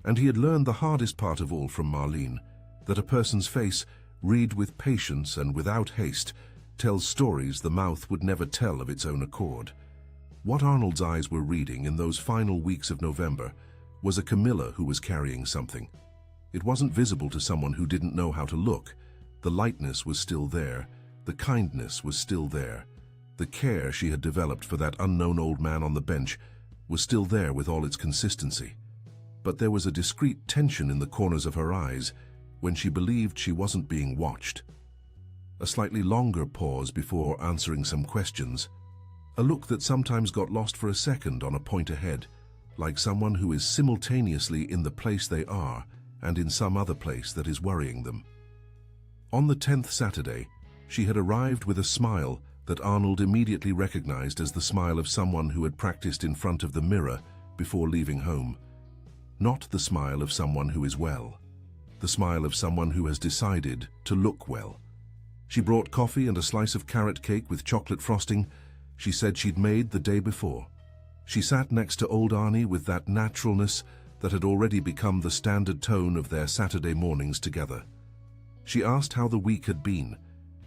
And he had learned the hardest part of all from Marlene, that a person's face, read with patience and without haste, tells stories the mouth would never tell of its own accord. What Arnold's eyes were reading in those final weeks of November was a Camilla who was carrying something. It wasn't visible to someone who didn't know how to look. The lightness was still there, the kindness was still there. The care she had developed for that unknown old man on the bench was still there with all its consistency. But there was a discreet tension in the corners of her eyes when she believed she wasn't being watched. A slightly longer pause before answering some questions. A look that sometimes got lost for a second on a point ahead, like someone who is simultaneously in the place they are and in some other place that is worrying them. On the 10th Saturday, she had arrived with a smile that Arnold immediately recognized as the smile of someone who had practiced in front of the mirror before leaving home. Not the smile of someone who is well. The smile of someone who has decided to look well. She brought coffee and a slice of carrot cake with chocolate frosting she said she'd made the day before. She sat next to old Arnie with that naturalness that had already become the standard tone of their Saturday mornings together. She asked how the week had been.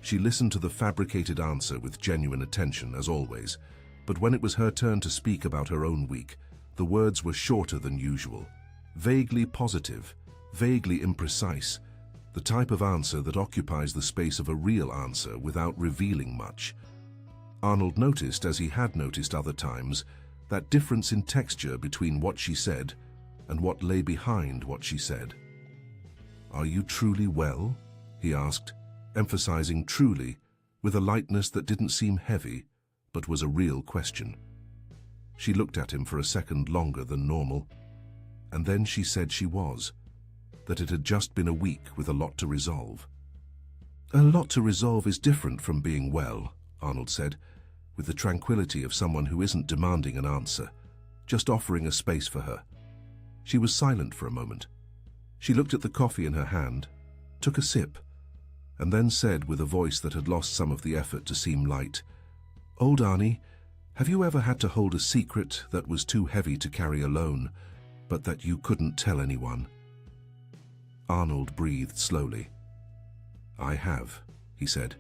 She listened to the fabricated answer with genuine attention, as always, but when it was her turn to speak about her own week, the words were shorter than usual, vaguely positive, vaguely imprecise, the type of answer that occupies the space of a real answer without revealing much. Arnold noticed, as he had noticed other times, that difference in texture between what she said and what lay behind what she said. "Are you truly well?" he asked, emphasizing truly, with a lightness that didn't seem heavy, but was a real question. She looked at him for a second longer than normal, and then she said she was, that it had just been a week with a lot to resolve. "A lot to resolve is different from being well," Arnold said, with the tranquility of someone who isn't demanding an answer, just offering a space for her. She was silent for a moment. She looked at the coffee in her hand, took a sip, and then said with a voice that had lost some of the effort to seem light, "Old Arnie, have you ever had to hold a secret that was too heavy to carry alone, but that you couldn't tell anyone?" Arnold breathed slowly. "I have," he said,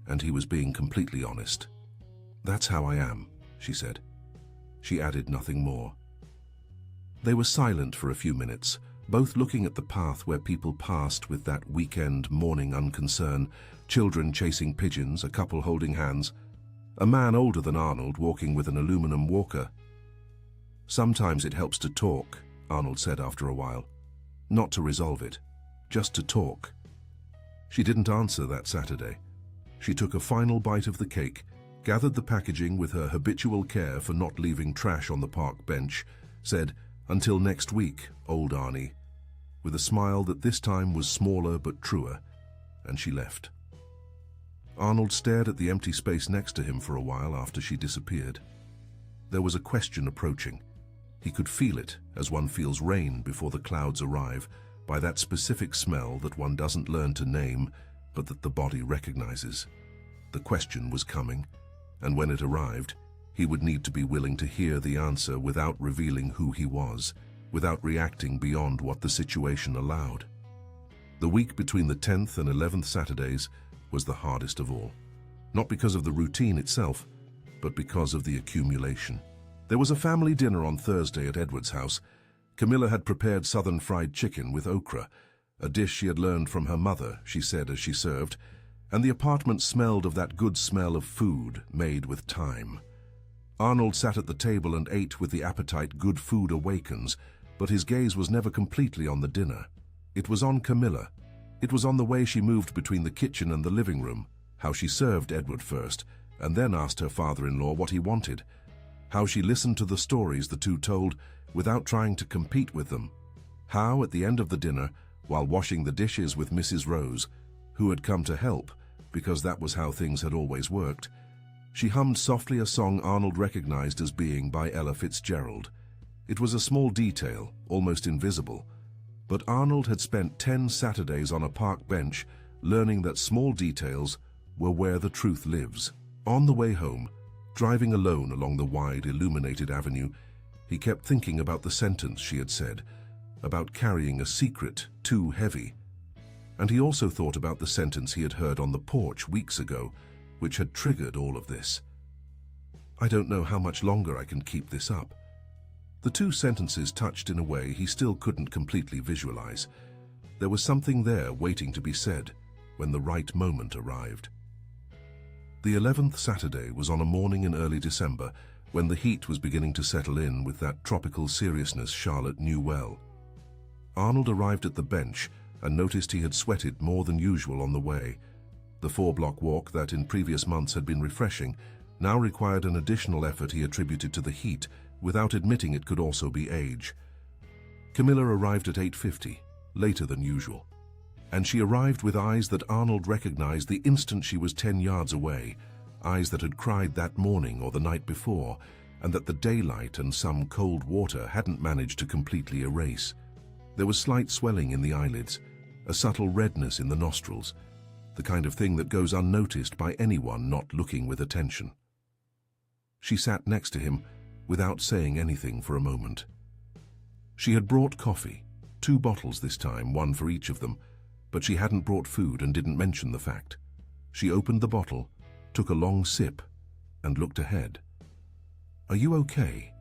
and he was being completely honest. "That's how I am," she said. She added nothing more. They were silent for a few minutes, both looking at the path where people passed with that weekend morning unconcern, children chasing pigeons, a couple holding hands, a man older than Arnold walking with an aluminum walker. "Sometimes it helps to talk," Arnold said after a while. "Not to resolve it, just to talk." She didn't answer that Saturday. She took a final bite of the cake, gathered the packaging with her habitual care for not leaving trash on the park bench, said, "Until next week, old Arnie," with a smile that this time was smaller but truer, and she left. Arnold stared at the empty space next to him for a while after she disappeared. There was a question approaching. He could feel it, as one feels rain before the clouds arrive, by that specific smell that one doesn't learn to name, but that the body recognizes. The question was coming, and when it arrived, he would need to be willing to hear the answer without revealing who he was, without reacting beyond what the situation allowed. The week between the 10th and 11th Saturdays was the hardest of all, not because of the routine itself, but because of the accumulation. There was a family dinner on Thursday at Edward's house. Camilla had prepared southern fried chicken with okra, a dish she had learned from her mother, she said as she served, and the apartment smelled of that good smell of food made with time. Arnold sat at the table and ate with the appetite good food awakens, but his gaze was never completely on the dinner. It was on Camilla. It was on the way she moved between the kitchen and the living room, how she served Edward first, and then asked her father-in-law what he wanted, how she listened to the stories the two told without trying to compete with them, how at the end of the dinner, while washing the dishes with Mrs. Rose, who had come to help, because that was how things had always worked, she hummed softly a song Arnold recognized as being by Ella Fitzgerald. It was a small detail, almost invisible, but Arnold had spent 10 Saturdays on a park bench learning that small details were where the truth lives. On the way home, driving alone along the wide, illuminated avenue, he kept thinking about the sentence she had said, about carrying a secret too heavy. And he also thought about the sentence he had heard on the porch weeks ago, which had triggered all of this. "I don't know how much longer I can keep this up." The two sentences touched in a way he still couldn't completely visualize. There was something there waiting to be said when the right moment arrived. The 11th Saturday was on a morning in early December, when the heat was beginning to settle in with that tropical seriousness Charlotte knew well. Arnold arrived at the bench and noticed he had sweated more than usual on the way. The 4-block walk that in previous months had been refreshing now required an additional effort he attributed to the heat, without admitting it could also be age. Camilla arrived at 8:50, later than usual, and she arrived with eyes that Arnold recognized the instant she was 10 yards away, eyes that had cried that morning or the night before, and that the daylight and some cold water hadn't managed to completely erase. There was slight swelling in the eyelids, a subtle redness in the nostrils, the kind of thing that goes unnoticed by anyone not looking with attention. She sat next to him without saying anything for a moment. She had brought coffee, 2 bottles this time, 1 for each of them, but she hadn't brought food and didn't mention the fact. She opened the bottle, took a long sip, and looked ahead. "Are you okay?"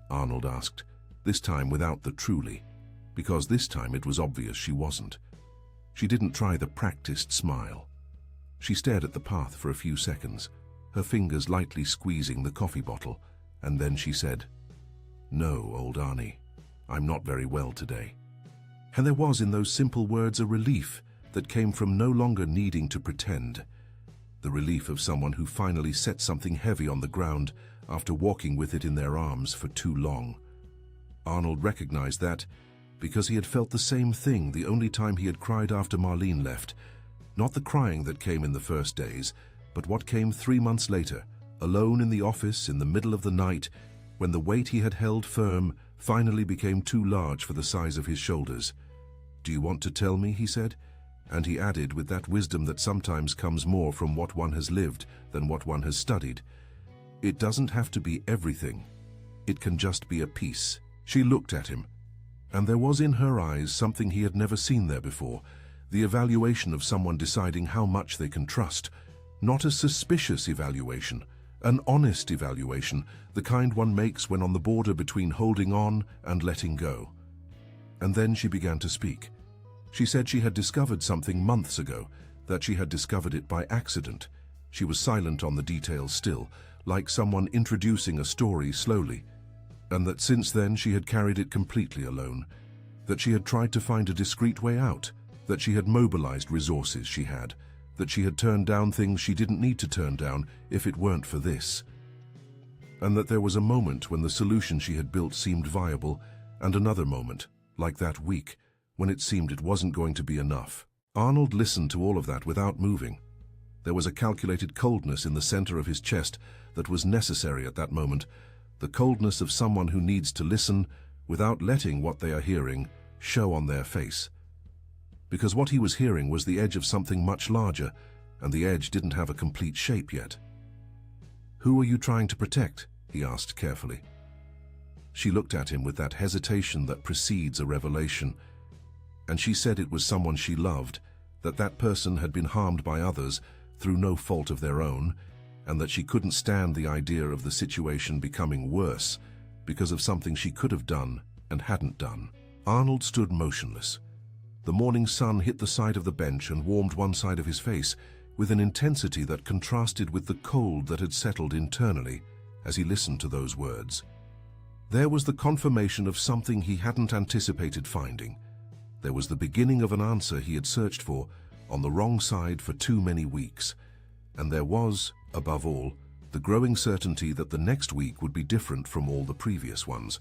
Arnold asked, this time without the truly, because this time it was obvious she wasn't. She didn't try the practiced smile. She stared at the path for a few seconds, her fingers lightly squeezing the coffee bottle, and then she said, "No, old Arnie, I'm not very well today." And there was in those simple words a relief that came from no longer needing to pretend. The relief of someone who finally set something heavy on the ground after walking with it in their arms for too long. Arnold recognized that because he had felt the same thing the only time he had cried after Marlene left. Not the crying that came in the first days, but what came 3 months later, alone in the office in the middle of the night, when the weight he had held firm finally became too large for the size of his shoulders. "Do you want to tell me?" he said, and he added with that wisdom that sometimes comes more from what one has lived than what one has studied. "It doesn't have to be everything. It can just be a piece." She looked at him, and there was in her eyes something he had never seen there before, the evaluation of someone deciding how much they can trust. Not a suspicious evaluation, an honest evaluation, the kind one makes when on the border between holding on and letting go. And then she began to speak. She said she had discovered something months ago, that she had discovered it by accident. She was silent on the details still, like someone introducing a story slowly, and that since then she had carried it completely alone, that she had tried to find a discreet way out, that she had mobilized resources she had, that she had turned down things she didn't need to turn down if it weren't for this, and that there was a moment when the solution she had built seemed viable, and another moment, like that week, when it seemed it wasn't going to be enough. Arnold listened to all of that without moving. There was a calculated coldness in the center of his chest that was necessary at that moment, the coldness of someone who needs to listen without letting what they are hearing show on their face. Because what he was hearing was the edge of something much larger, and the edge didn't have a complete shape yet. "Who are you trying to protect?" he asked carefully. She looked at him with that hesitation that precedes a revelation, and she said it was someone she loved, that that person had been harmed by others through no fault of their own, and that she couldn't stand the idea of the situation becoming worse because of something she could have done and hadn't done. Arnold stood motionless. The morning sun hit the side of the bench and warmed one side of his face with an intensity that contrasted with the cold that had settled internally as he listened to those words. There was the confirmation of something he hadn't anticipated finding. There was the beginning of an answer he had searched for on the wrong side for too many weeks. And there was, above all, the growing certainty that the next week would be different from all the previous ones.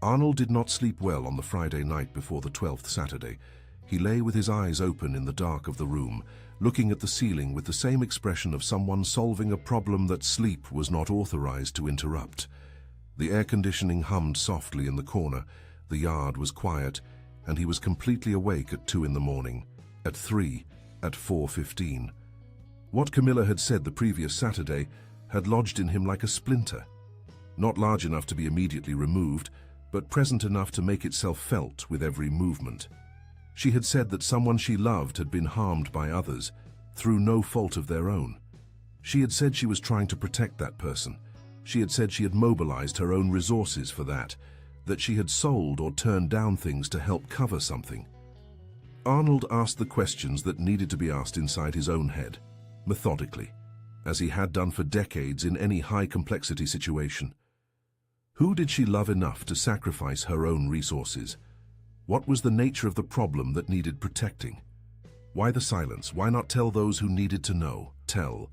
Arnold did not sleep well on the Friday night before the 12th Saturday. He lay with his eyes open in the dark of the room, looking at the ceiling with the same expression of someone solving a problem that sleep was not authorized to interrupt. The air conditioning hummed softly in the corner, the yard was quiet, and he was completely awake at 2 in the morning, at 3, at 4:15. What Camilla had said the previous Saturday had lodged in him like a splinter, not large enough to be immediately removed, but present enough to make itself felt with every movement. She had said that someone she loved had been harmed by others, through no fault of their own. She had said she was trying to protect that person. She had said she had mobilized her own resources for that she had sold or turned down things to help cover something. Arnold asked the questions that needed to be asked inside his own head, methodically, as he had done for decades in any high-complexity situation. Who did she love enough to sacrifice her own resources? What was the nature of the problem that needed protecting? Why the silence? Why not tell those who needed to know? Tell.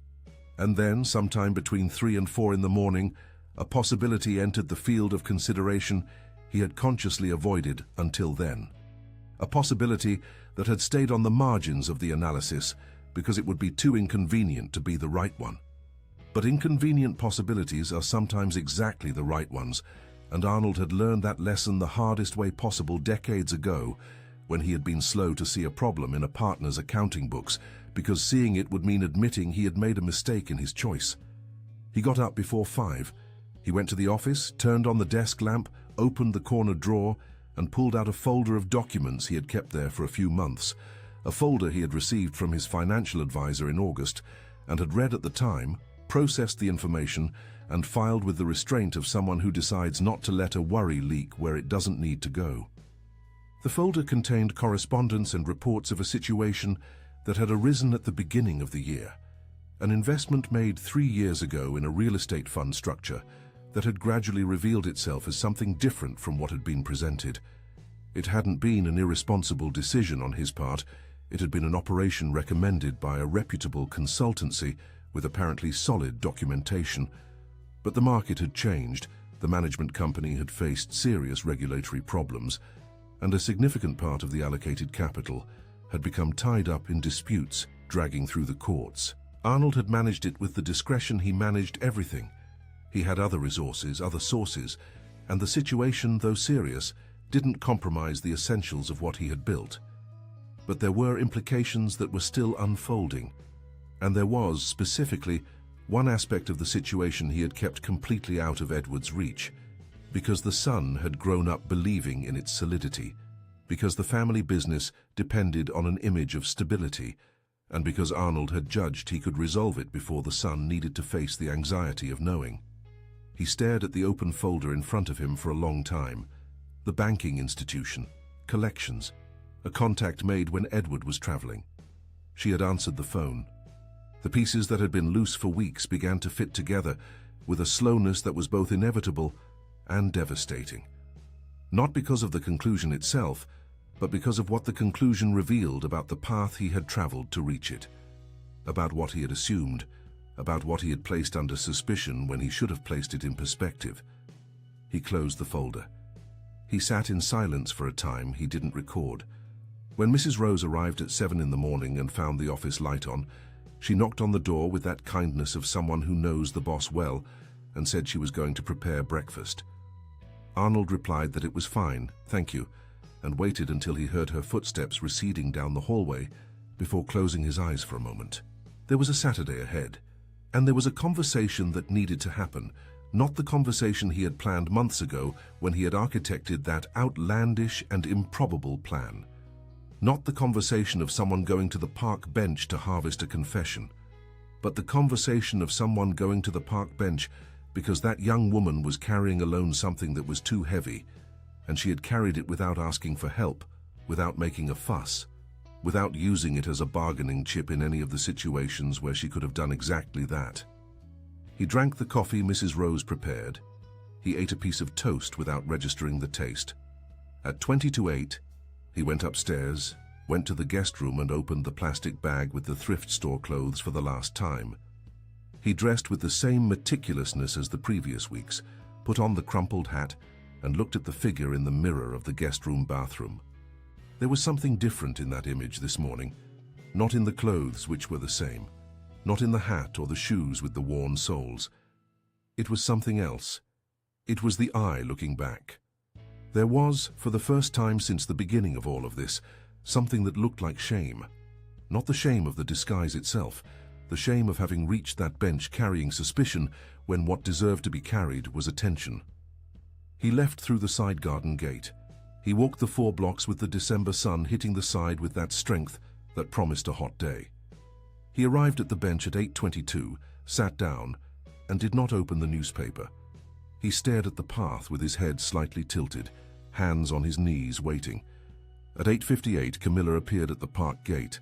And then, sometime between 3 and 4 in the morning, a possibility entered the field of consideration he had consciously avoided until then. A possibility that had stayed on the margins of the analysis because it would be too inconvenient to be the right one. But inconvenient possibilities are sometimes exactly the right ones, and Arnold had learned that lesson the hardest way possible decades ago when he had been slow to see a problem in a partner's accounting books because seeing it would mean admitting he had made a mistake in his choice. He got up before 5. He went to the office, turned on the desk lamp, opened the corner drawer, and pulled out a folder of documents he had kept there for a few months, a folder he had received from his financial advisor in August and had read at the time, processed the information, and filed with the restraint of someone who decides not to let a worry leak where it doesn't need to go. The folder contained correspondence and reports of a situation that had arisen at the beginning of the year, an investment made 3 years ago in a real estate fund structure that had gradually revealed itself as something different from what had been presented. It hadn't been an irresponsible decision on his part. It had been an operation recommended by a reputable consultancy with apparently solid documentation. But the market had changed, the management company had faced serious regulatory problems, and a significant part of the allocated capital had become tied up in disputes dragging through the courts. Arnold had managed it with the discretion he managed everything. He had other resources, other sources, and the situation, though serious, didn't compromise the essentials of what he had built. But there were implications that were still unfolding, and there was, specifically, one aspect of the situation he had kept completely out of Edward's reach, because the son had grown up believing in its solidity, because the family business depended on an image of stability, and because Arnold had judged he could resolve it before the son needed to face the anxiety of knowing. He stared at the open folder in front of him for a long time. The banking institution, collections, a contact made when Edward was traveling. She had answered the phone. The pieces that had been loose for weeks began to fit together with a slowness that was both inevitable and devastating. Not because of the conclusion itself, but because of what the conclusion revealed about the path he had traveled to reach it, about what he had assumed, about what he had placed under suspicion when he should have placed it in perspective. He closed the folder. He sat in silence for a time he didn't record. When Mrs. Rose arrived at 7 in the morning and found the office light on, she knocked on the door with that kindness of someone who knows the boss well and said she was going to prepare breakfast. Arnold replied that it was fine, thank you, and waited until he heard her footsteps receding down the hallway before closing his eyes for a moment. There was a Saturday ahead, and there was a conversation that needed to happen, not the conversation he had planned months ago when he had architected that outlandish and improbable plan. Not the conversation of someone going to the park bench to harvest a confession, but the conversation of someone going to the park bench because that young woman was carrying alone something that was too heavy, and she had carried it without asking for help, without making a fuss, without using it as a bargaining chip in any of the situations where she could have done exactly that. He drank the coffee Mrs. Rose prepared. He ate a piece of toast without registering the taste. At 8:20, he went upstairs, went to the guest room and opened the plastic bag with the thrift store clothes for the last time. He dressed with the same meticulousness as the previous weeks, put on the crumpled hat, and looked at the figure in the mirror of the guest room bathroom. There was something different in that image this morning, not in the clothes, which were the same, not in the hat or the shoes with the worn soles. It was something else. It was the eye looking back. There was, for the first time since the beginning of all of this, something that looked like shame. Not the shame of the disguise itself, the shame of having reached that bench carrying suspicion when what deserved to be carried was attention. He left through the side garden gate. He walked the 4 blocks with the December sun hitting the side with that strength that promised a hot day. He arrived at the bench at 8:22, sat down, and did not open the newspaper. He stared at the path with his head slightly tilted, hands on his knees, waiting. At 8:58, Camilla appeared at the park gate.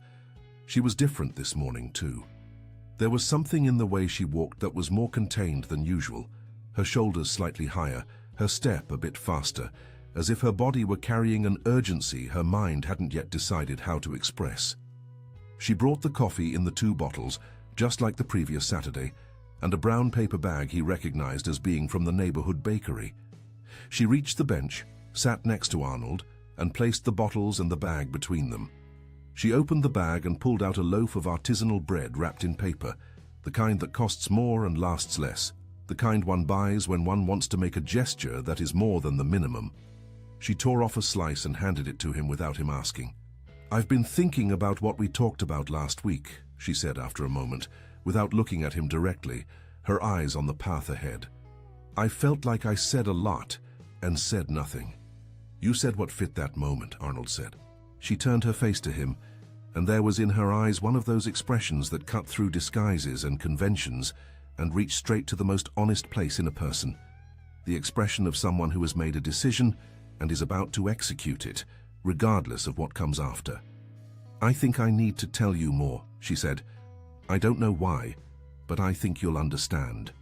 She was different this morning, too. There was something in the way she walked that was more contained than usual, her shoulders slightly higher, her step a bit faster, as if her body were carrying an urgency her mind hadn't yet decided how to express. She brought the coffee in the 2 bottles, just like the previous Saturday, and a brown paper bag he recognized as being from the neighborhood bakery. She reached the bench, sat next to Arnold, and placed the bottles and the bag between them. She opened the bag and pulled out a loaf of artisanal bread wrapped in paper, the kind that costs more and lasts less, the kind one buys when one wants to make a gesture that is more than the minimum. She tore off a slice and handed it to him without him asking. "I've been thinking about what we talked about last week," she said after a moment, without looking at him directly, her eyes on the path ahead. "I felt like I said a lot and said nothing." "You said what fit that moment," Arnold said. She turned her face to him, and there was in her eyes one of those expressions that cut through disguises and conventions and reach straight to the most honest place in a person, the expression of someone who has made a decision and is about to execute it, regardless of what comes after. "I think I need to tell you more," she said. "I don't know why, but I think you'll understand."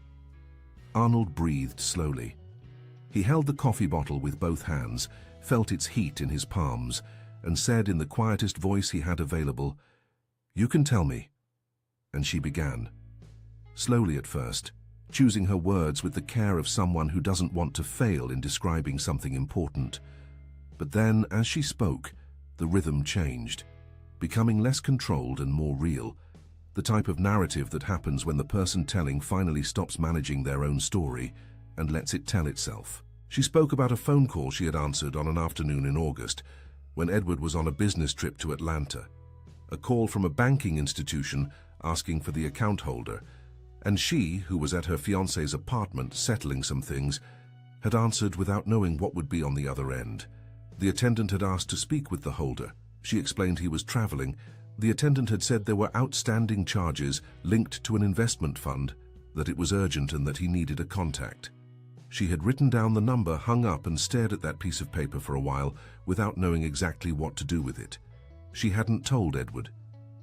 Arnold breathed slowly. He held the coffee bottle with both hands, felt its heat in his palms, and said in the quietest voice he had available, "You can tell me." And she began. Slowly at first, choosing her words with the care of someone who doesn't want to fail in describing something important. But then, as she spoke, the rhythm changed, becoming less controlled and more real, the type of narrative that happens when the person telling finally stops managing their own story and lets it tell itself. She spoke about a phone call she had answered on an afternoon in August, when Edward was on a business trip to Atlanta. A call from a banking institution asking for the account holder, and she, who was at her fiancé's apartment settling some things, had answered without knowing what would be on the other end. The attendant had asked to speak with the holder. She explained he was traveling. The attendant had said there were outstanding charges linked to an investment fund, that it was urgent and that he needed a contact. She had written down the number, hung up, and stared at that piece of paper for a while without knowing exactly what to do with it. She hadn't told Edward.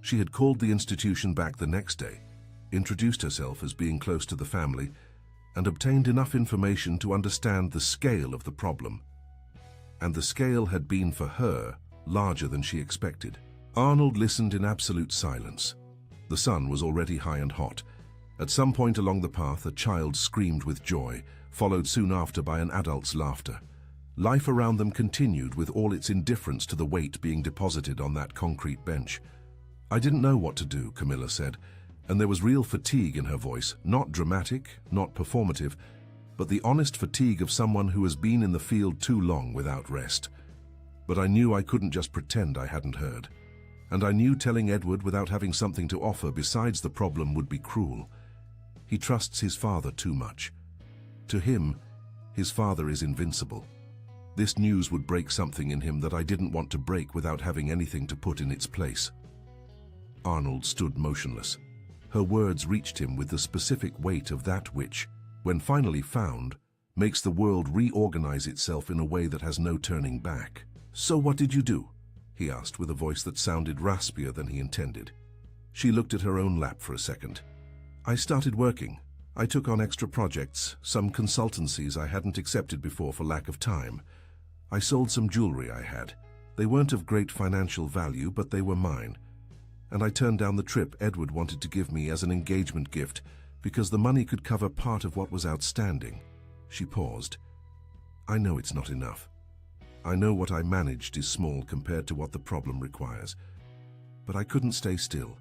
She had called the institution back the next day, introduced herself as being close to the family, and obtained enough information to understand the scale of the problem. And the scale had been, for her, larger than she expected. Arnold listened in absolute silence. The sun was already high and hot. At some point along the path, a child screamed with joy, followed soon after by an adult's laughter. Life around them continued with all its indifference to the weight being deposited on that concrete bench. "I didn't know what to do," Camilla said, and there was real fatigue in her voice, not dramatic, not performative, but the honest fatigue of someone who has been in the field too long without rest. "But I knew I couldn't just pretend I hadn't heard. And I knew telling Edward without having something to offer besides the problem would be cruel. He trusts his father too much. To him, his father is invincible. This news would break something in him that I didn't want to break without having anything to put in its place." Arnold stood motionless. Her words reached him with the specific weight of that which, when finally found, makes the world reorganize itself in a way that has no turning back. "So what did you do?" he asked with a voice that sounded raspier than he intended. She looked at her own lap for a second. "I started working. I took on extra projects, some consultancies I hadn't accepted before for lack of time. I sold some jewelry I had. They weren't of great financial value, but they were mine. And I turned down the trip Edward wanted to give me as an engagement gift because the money could cover part of what was outstanding." She paused. "I know it's not enough. I know what I managed is small compared to what the problem requires. But I couldn't stay still.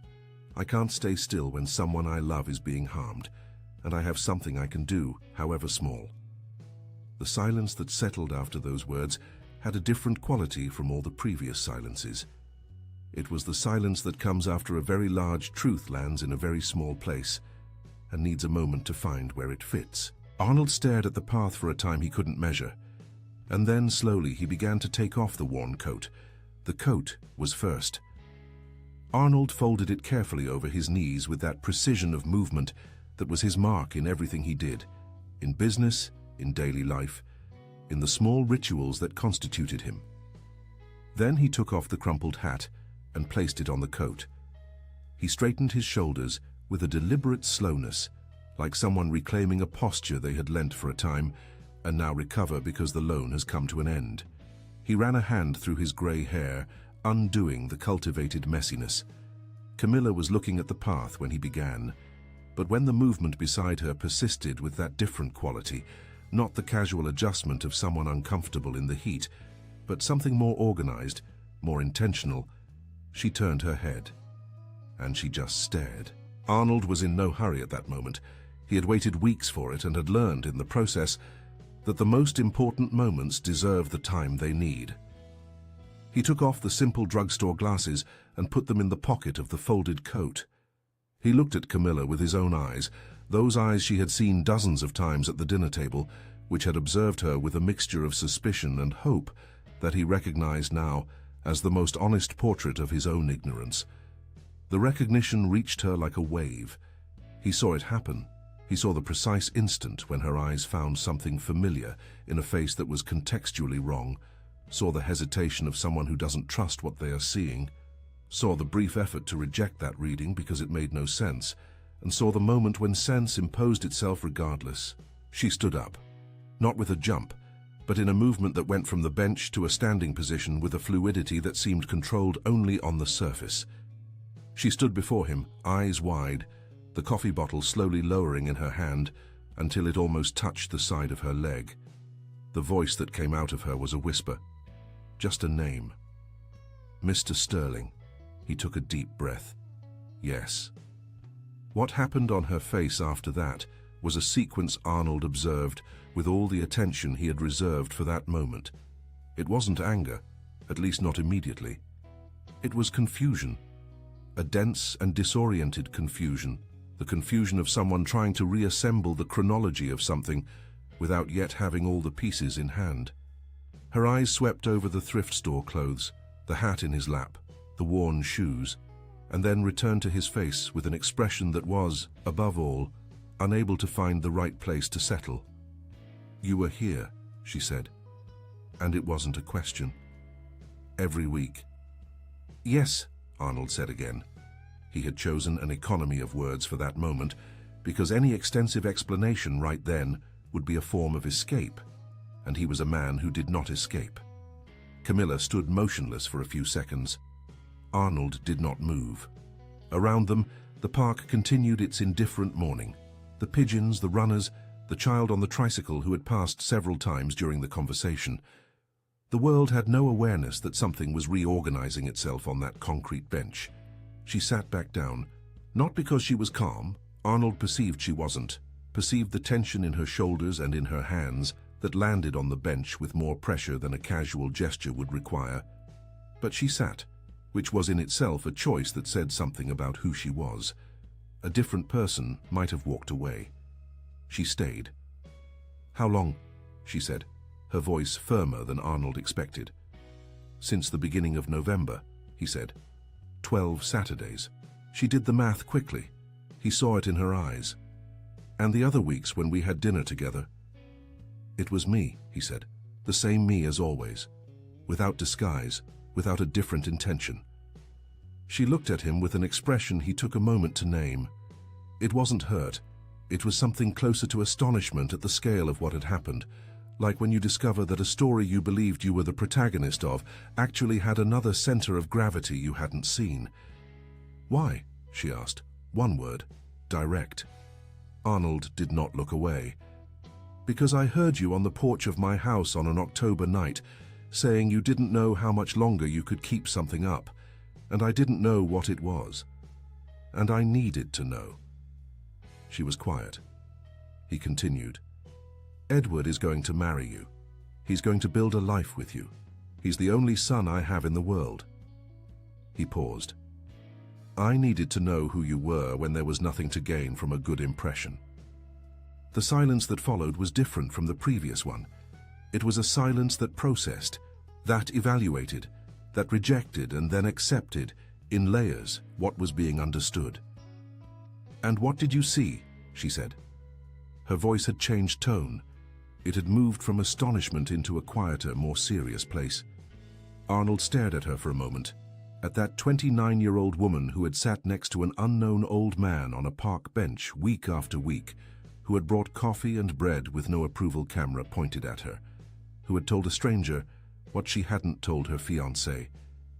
I can't stay still when someone I love is being harmed, and I have something I can do, however small." The silence that settled after those words had a different quality from all the previous silences. It was the silence that comes after a very large truth lands in a very small place and needs a moment to find where it fits. Arnold stared at the path for a time he couldn't measure, and then slowly he began to take off the worn coat. The coat was first. Arnold folded it carefully over his knees with that precision of movement that was his mark in everything he did, in business, in daily life, in the small rituals that constituted him. Then he took off the crumpled hat and placed it on the coat. He straightened his shoulders with a deliberate slowness, like someone reclaiming a posture they had lent for a time and now recover because the loan has come to an end. He ran a hand through his grey hair, undoing the cultivated messiness. Camilla was looking at the path when he began, but when the movement beside her persisted with that different quality, not the casual adjustment of someone uncomfortable in the heat, but something more organized, more intentional, she turned her head, and she just stared. Arnold was in no hurry at that moment. He had waited weeks for it and had learned in the process that the most important moments deserve the time they need. He took off the simple drugstore glasses and put them in the pocket of the folded coat. He looked at Camilla with his own eyes, those eyes she had seen dozens of times at the dinner table, which had observed her with a mixture of suspicion and hope that he recognized now as the most honest portrait of his own ignorance. The recognition reached her like a wave. He saw it happen. He saw the precise instant when her eyes found something familiar in a face that was contextually wrong, saw the hesitation of someone who doesn't trust what they are seeing, saw the brief effort to reject that reading because it made no sense, and saw the moment when sense imposed itself regardless. She stood up, not with a jump, but in a movement that went from the bench to a standing position with a fluidity that seemed controlled only on the surface. She stood before him, eyes wide, the coffee bottle slowly lowering in her hand until it almost touched the side of her leg. The voice that came out of her was a whisper, just a name. Mr. Sterling. He took a deep breath. Yes. What happened on her face after that was a sequence Arnold observed with all the attention he had reserved for that moment. It wasn't anger, at least not immediately. It was confusion, a dense and disoriented confusion, the confusion of someone trying to reassemble the chronology of something without yet having all the pieces in hand. Her eyes swept over the thrift store clothes, the hat in his lap, the worn shoes, and then returned to his face with an expression that was, above all, unable to find the right place to settle. "You were here," she said, and it wasn't a question. "Every week." "Yes," Arnold said again. He had chosen an economy of words for that moment because any extensive explanation right then would be a form of escape, and he was a man who did not escape. Camilla stood motionless for a few seconds. Arnold did not move. Around them, the park continued its indifferent morning. The pigeons, the runners, the child on the tricycle who had passed several times during the conversation. The world had no awareness that something was reorganizing itself on that concrete bench. She sat back down, not because she was calm. Arnold perceived she wasn't, perceived the tension in her shoulders and in her hands that landed on the bench with more pressure than a casual gesture would require. But she sat, which was in itself a choice that said something about who she was. A different person might have walked away. She stayed. "How long?" she said, her voice firmer than Arnold expected. "Since the beginning of November," he said. 12 Saturdays. She did the math quickly. He saw it in her eyes. "And the other weeks when we had dinner together?" "It was me," he said, "the same me as always, without disguise, without a different intention." She looked at him with an expression he took a moment to name. It wasn't hurt. It was something closer to astonishment at the scale of what had happened, like when you discover that a story you believed you were the protagonist of actually had another center of gravity you hadn't seen. "Why?" she asked. One word: direct. Arnold did not look away. "Because I heard you on the porch of my house on an October night, saying you didn't know how much longer you could keep something up, and I didn't know what it was. And I needed to know." She was quiet. He continued. "Edward is going to marry you. He's going to build a life with you. He's the only son I have in the world." He paused. I needed to know who you were when there was nothing to gain from a good impression. The silence that followed was different from the previous one. It was a silence that processed, that evaluated, that rejected and then accepted, in layers, what was being understood. "And what did you see?" she said. Her voice had changed tone. It had moved from astonishment into a quieter, more serious place. Arnold stared at her for a moment, at that 29-year-old woman who had sat next to an unknown old man on a park bench week after week, who had brought coffee and bread with no approval camera pointed at her, who had told a stranger what she hadn't told her fiancé,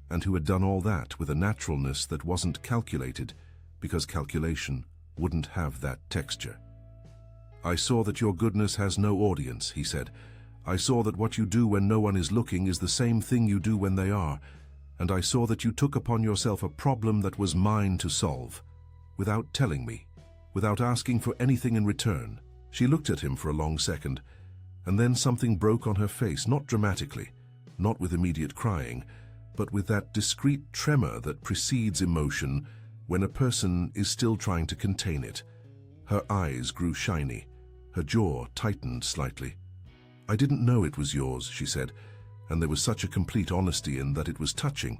and who had done all that with a naturalness that wasn't calculated, because calculation wouldn't have that texture. "I saw that your goodness has no audience," he said. "I saw that what you do when no one is looking is the same thing you do when they are, and I saw that you took upon yourself a problem that was mine to solve, without telling me, without asking for anything in return." She looked at him for a long second, and then something broke on her face, not dramatically, not with immediate crying, but with that discreet tremor that precedes emotion when a person is still trying to contain it. Her eyes grew shiny. Her jaw tightened slightly. "I didn't know it was yours," she said, and there was such a complete honesty in that it was touching.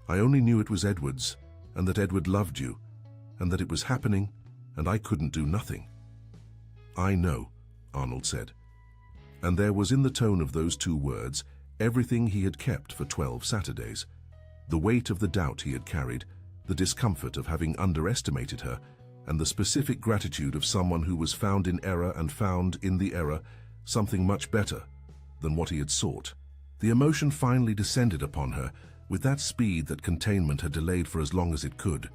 "I only knew it was Edward's, and that Edward loved you, and that it was happening, and I couldn't do nothing." "I know," Arnold said. And there was in the tone of those two words everything he had kept for 12 Saturdays. The weight of the doubt he had carried, the discomfort of having underestimated her, and the specific gratitude of someone who was found in error and found in the error something much better than what he had sought. The emotion finally descended upon her with that speed that containment had delayed for as long as it could.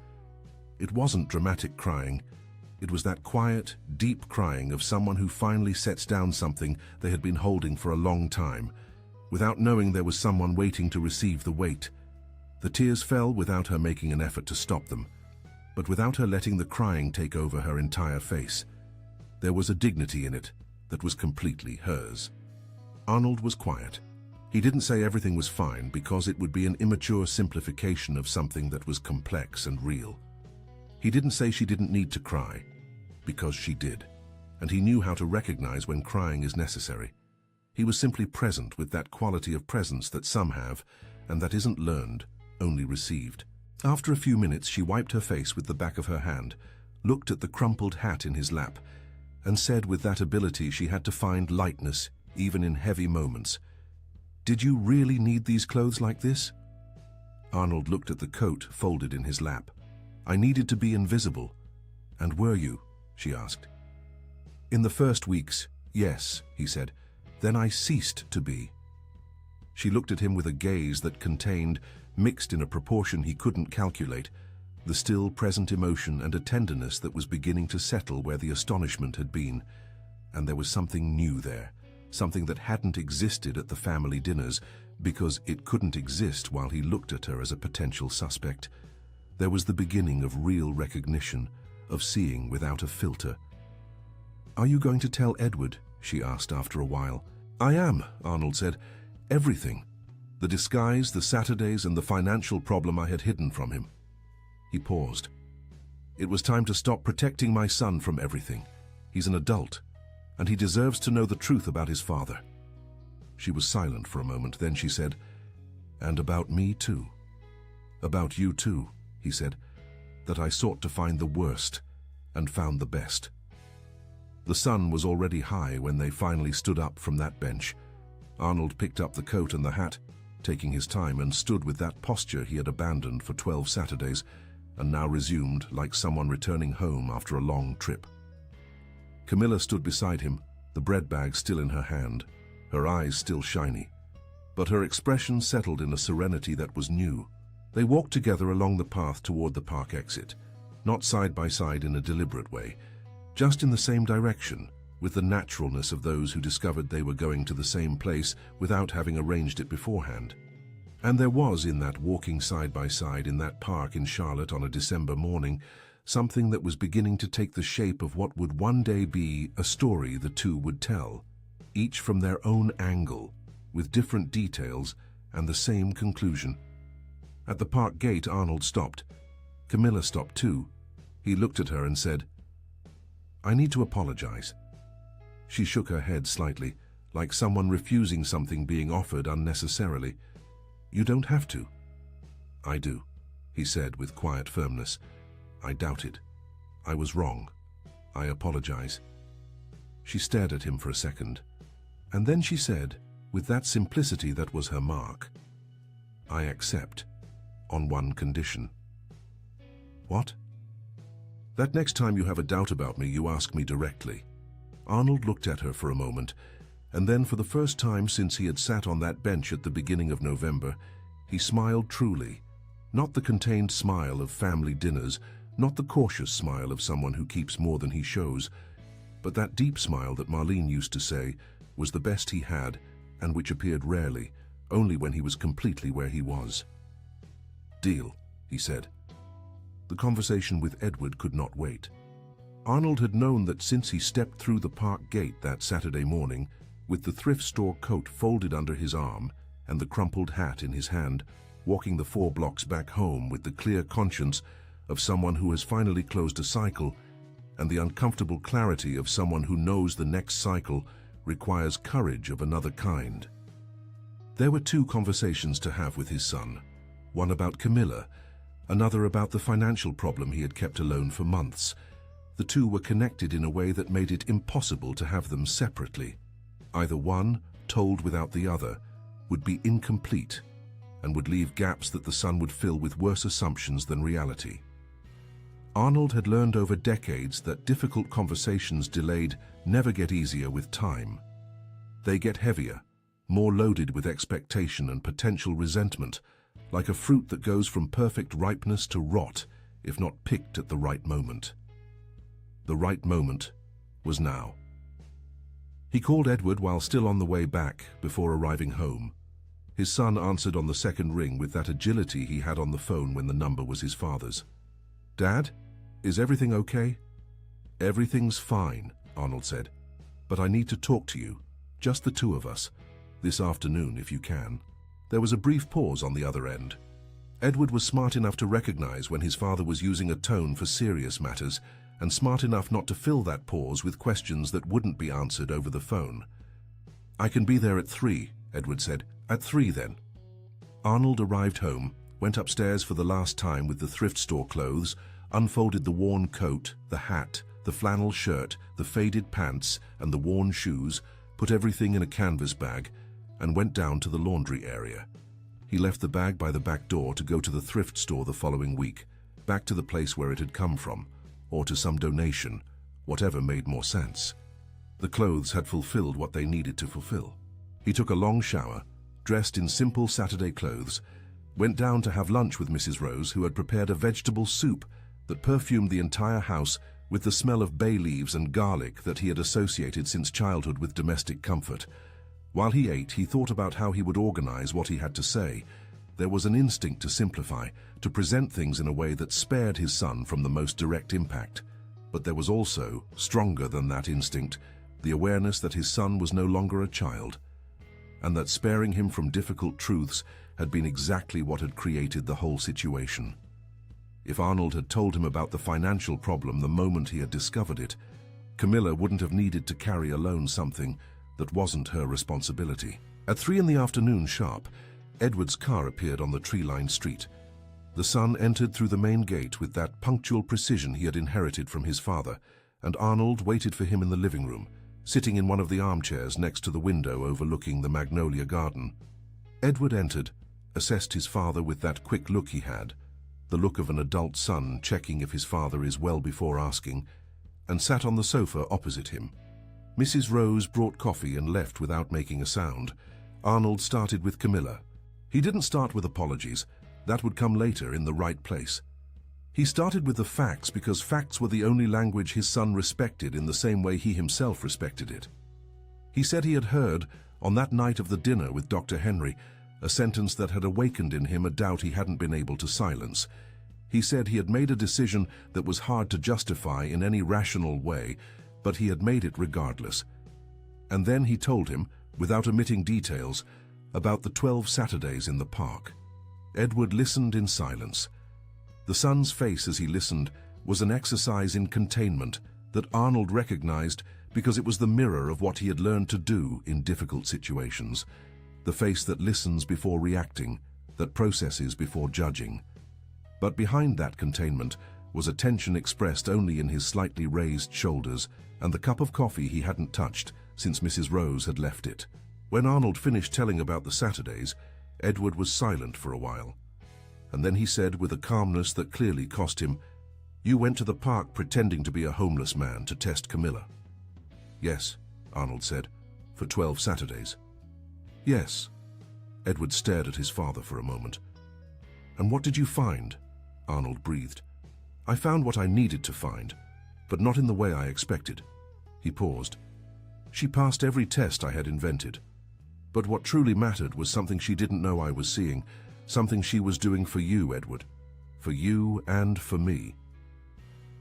It wasn't dramatic crying. It was that quiet, deep crying of someone who finally sets down something they had been holding for a long time, without knowing there was someone waiting to receive the weight. The tears fell without her making an effort to stop them, but without her letting the crying take over her entire face. There was a dignity in it that was completely hers. Arnold was quiet. He didn't say everything was fine because it would be an immature simplification of something that was complex and real. He didn't say she didn't need to cry, because she did, and he knew how to recognize when crying is necessary. He was simply present with that quality of presence that some have, and that isn't learned, only received. After a few minutes, she wiped her face with the back of her hand, looked at the crumpled hat in his lap, and said with that ability she had to find lightness even in heavy moments, "Did you really need these clothes like this?" Arnold looked at the coat folded in his lap. "I needed to be invisible." "And were you?" she asked. "In the first weeks, yes," he said. "Then I ceased to be." She looked at him with a gaze that contained, mixed in a proportion he couldn't calculate, the still present emotion and a tenderness that was beginning to settle where the astonishment had been. And there was something new there, something that hadn't existed at the family dinners, because it couldn't exist while he looked at her as a potential suspect. There was the beginning of real recognition, of seeing without a filter. "Are you going to tell Edward?" she asked after a while. "I am," Arnold said. "Everything. The disguise, the Saturdays, and the financial problem I had hidden from him." He paused. "It was time to stop protecting my son from everything. He's an adult, and he deserves to know the truth about his father." She was silent for a moment, then she said, "And about me too. About you too," he said, "that I sought to find the worst and found the best." The sun was already high when they finally stood up from that bench. Arnold picked up the coat and the hat, taking his time, and stood with that posture he had abandoned for 12 Saturdays and now resumed like someone returning home after a long trip. Camilla stood beside him, the bread bag still in her hand, her eyes still shiny, but her expression settled in a serenity that was new. They walked together along the path toward the park exit, not side by side in a deliberate way, just in the same direction, with the naturalness of those who discovered they were going to the same place without having arranged it beforehand. And there was in that walking side by side in that park in Charlotte on a December morning something that was beginning to take the shape of what would one day be a story the two would tell, each from their own angle, with different details and the same conclusion. At the park gate, Arnold stopped. Camilla stopped too. He looked at her and said, "I need to apologize." She shook her head slightly, like someone refusing something being offered unnecessarily. "You don't have to." "I do," he said with quiet firmness. "I doubted. I was wrong. I apologize." She stared at him for a second, and then she said, with that simplicity that was her mark, "I accept, on one condition." "What?" "That next time you have a doubt about me, you ask me directly." Arnold looked at her for a moment, and then for the first time since he had sat on that bench at the beginning of November, he smiled truly. Not the contained smile of family dinners, not the cautious smile of someone who keeps more than he shows, but that deep smile that Marlene used to say was the best he had, and which appeared rarely, only when he was completely where he was. "Deal," he said. The conversation with Edward could not wait. Arnold had known that since he stepped through the park gate that Saturday morning, with the thrift store coat folded under his arm and the crumpled hat in his hand, walking the 4 blocks back home with the clear conscience of someone who has finally closed a cycle and the uncomfortable clarity of someone who knows the next cycle requires courage of another kind. There were 2 conversations to have with his son, one about Camilla, another about the financial problem he had kept alone for months. The 2 were connected in a way that made it impossible to have them separately. Either one, told without the other, would be incomplete and would leave gaps that the son would fill with worse assumptions than reality. Arnold had learned over decades that difficult conversations delayed never get easier with time. They get heavier, more loaded with expectation and potential resentment, like a fruit that goes from perfect ripeness to rot if not picked at the right moment. The right moment was now. He called Edward while still on the way back before arriving home. His son answered on the second ring with that agility he had on the phone when the number was his father's. "Dad, is everything okay?" "Everything's fine," Arnold said. "But I need to talk to you, just the 2 of us, this afternoon if you can." There was a brief pause on the other end. Edward was smart enough to recognize when his father was using a tone for serious matters, and smart enough not to fill that pause with questions that wouldn't be answered over the phone. "I can be there at 3, Edward said. "At 3 then." Arnold arrived home, went upstairs for the last time with the thrift store clothes, unfolded the worn coat, the hat, the flannel shirt, the faded pants, and the worn shoes, put everything in a canvas bag, and went down to the laundry area. He left the bag by the back door to go to the thrift store the following week, back to the place where it had come from, or to some donation, whatever made more sense. The clothes had fulfilled what they needed to fulfill. He took a long shower, dressed in simple Saturday clothes, went down to have lunch with Mrs. Rose, who had prepared a vegetable soup that perfumed the entire house with the smell of bay leaves and garlic that he had associated since childhood with domestic comfort. While he ate, he thought about how he would organize what he had to say. There was an instinct to simplify, to present things in a way that spared his son from the most direct impact. But there was also, stronger than that instinct, the awareness that his son was no longer a child, and that sparing him from difficult truths had been exactly what had created the whole situation. If Arnold had told him about the financial problem the moment he had discovered it, Camilla wouldn't have needed to carry alone something that wasn't her responsibility. At 3 in the afternoon sharp, Edward's car appeared on the tree-lined street. The son entered through the main gate with that punctual precision he had inherited from his father, and Arnold waited for him in the living room, sitting in one of the armchairs next to the window overlooking the magnolia garden. Edward entered, assessed his father with that quick look he had, the look of an adult son checking if his father is well before asking, and sat on the sofa opposite him. Mrs. Rose brought coffee and left without making a sound. Arnold started with Camilla. He didn't start with apologies. That would come later in the right place. He started with the facts because facts were the only language his son respected in the same way he himself respected it. He said he had heard, on that night of the dinner with Dr. Henry, a sentence that had awakened in him a doubt he hadn't been able to silence. He said he had made a decision that was hard to justify in any rational way, but he had made it regardless. And then he told him, without omitting details, about the 12 Saturdays in the park. Edward listened in silence. The son's face as he listened was an exercise in containment that Arnold recognized because it was the mirror of what he had learned to do in difficult situations. The face that listens before reacting, that processes before judging. But behind that containment was a tension expressed only in his slightly raised shoulders and the cup of coffee he hadn't touched since Mrs. Rose had left it. When Arnold finished telling about the Saturdays, Edward was silent for a while. And then he said with a calmness that clearly cost him, "You went to the park pretending to be a homeless man to test Camilla." "Yes," Arnold said, "for 12 Saturdays." "Yes." Edward stared at his father for a moment. "And what did you find?" Arnold breathed. "I found what I needed to find, but not in the way I expected." He paused. "She passed every test I had invented. But what truly mattered was something she didn't know I was seeing, something she was doing for you, Edward. For you and for me."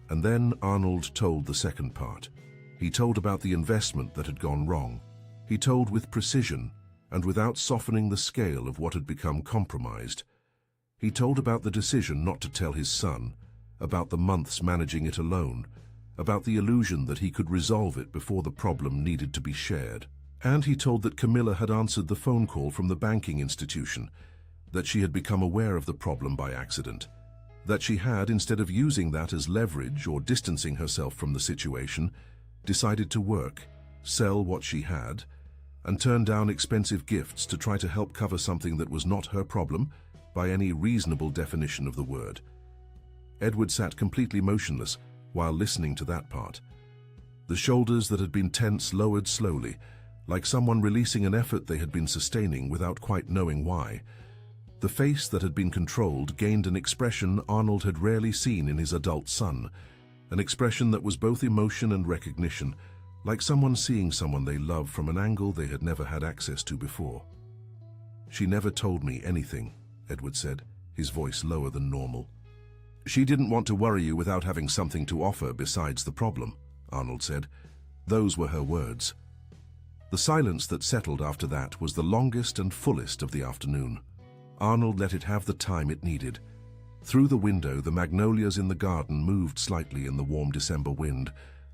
And then Arnold told the second part. He told about the investment that had gone wrong. He told with precision and without softening the scale of what had become compromised. He told about the decision not to tell his son, about the months managing it alone, about the illusion that he could resolve it before the problem needed to be shared. And he told that Camilla had answered the phone call from the banking institution, that she had become aware of the problem by accident, that she had, instead of using that as leverage or distancing herself from the situation, decided to work, sell what she had, and turn down expensive gifts to try to help cover something that was not her problem by any reasonable definition of the word. Edward sat completely motionless while listening to that part. The shoulders that had been tense lowered slowly, like someone releasing an effort they had been sustaining without quite knowing why. The face that had been controlled gained an expression Arnold had rarely seen in his adult son, an expression that was both emotion and recognition, like someone seeing someone they love from an angle they had never had access to before. "She never told me anything," Edward said, his voice lower than normal. "She didn't want to worry you without having something to offer besides the problem," Arnold said. Those were her words. The silence that settled after that was the longest and fullest of the afternoon. Arnold let it have the time it needed. Through the window, the magnolias in the garden moved slightly in the warm December wind,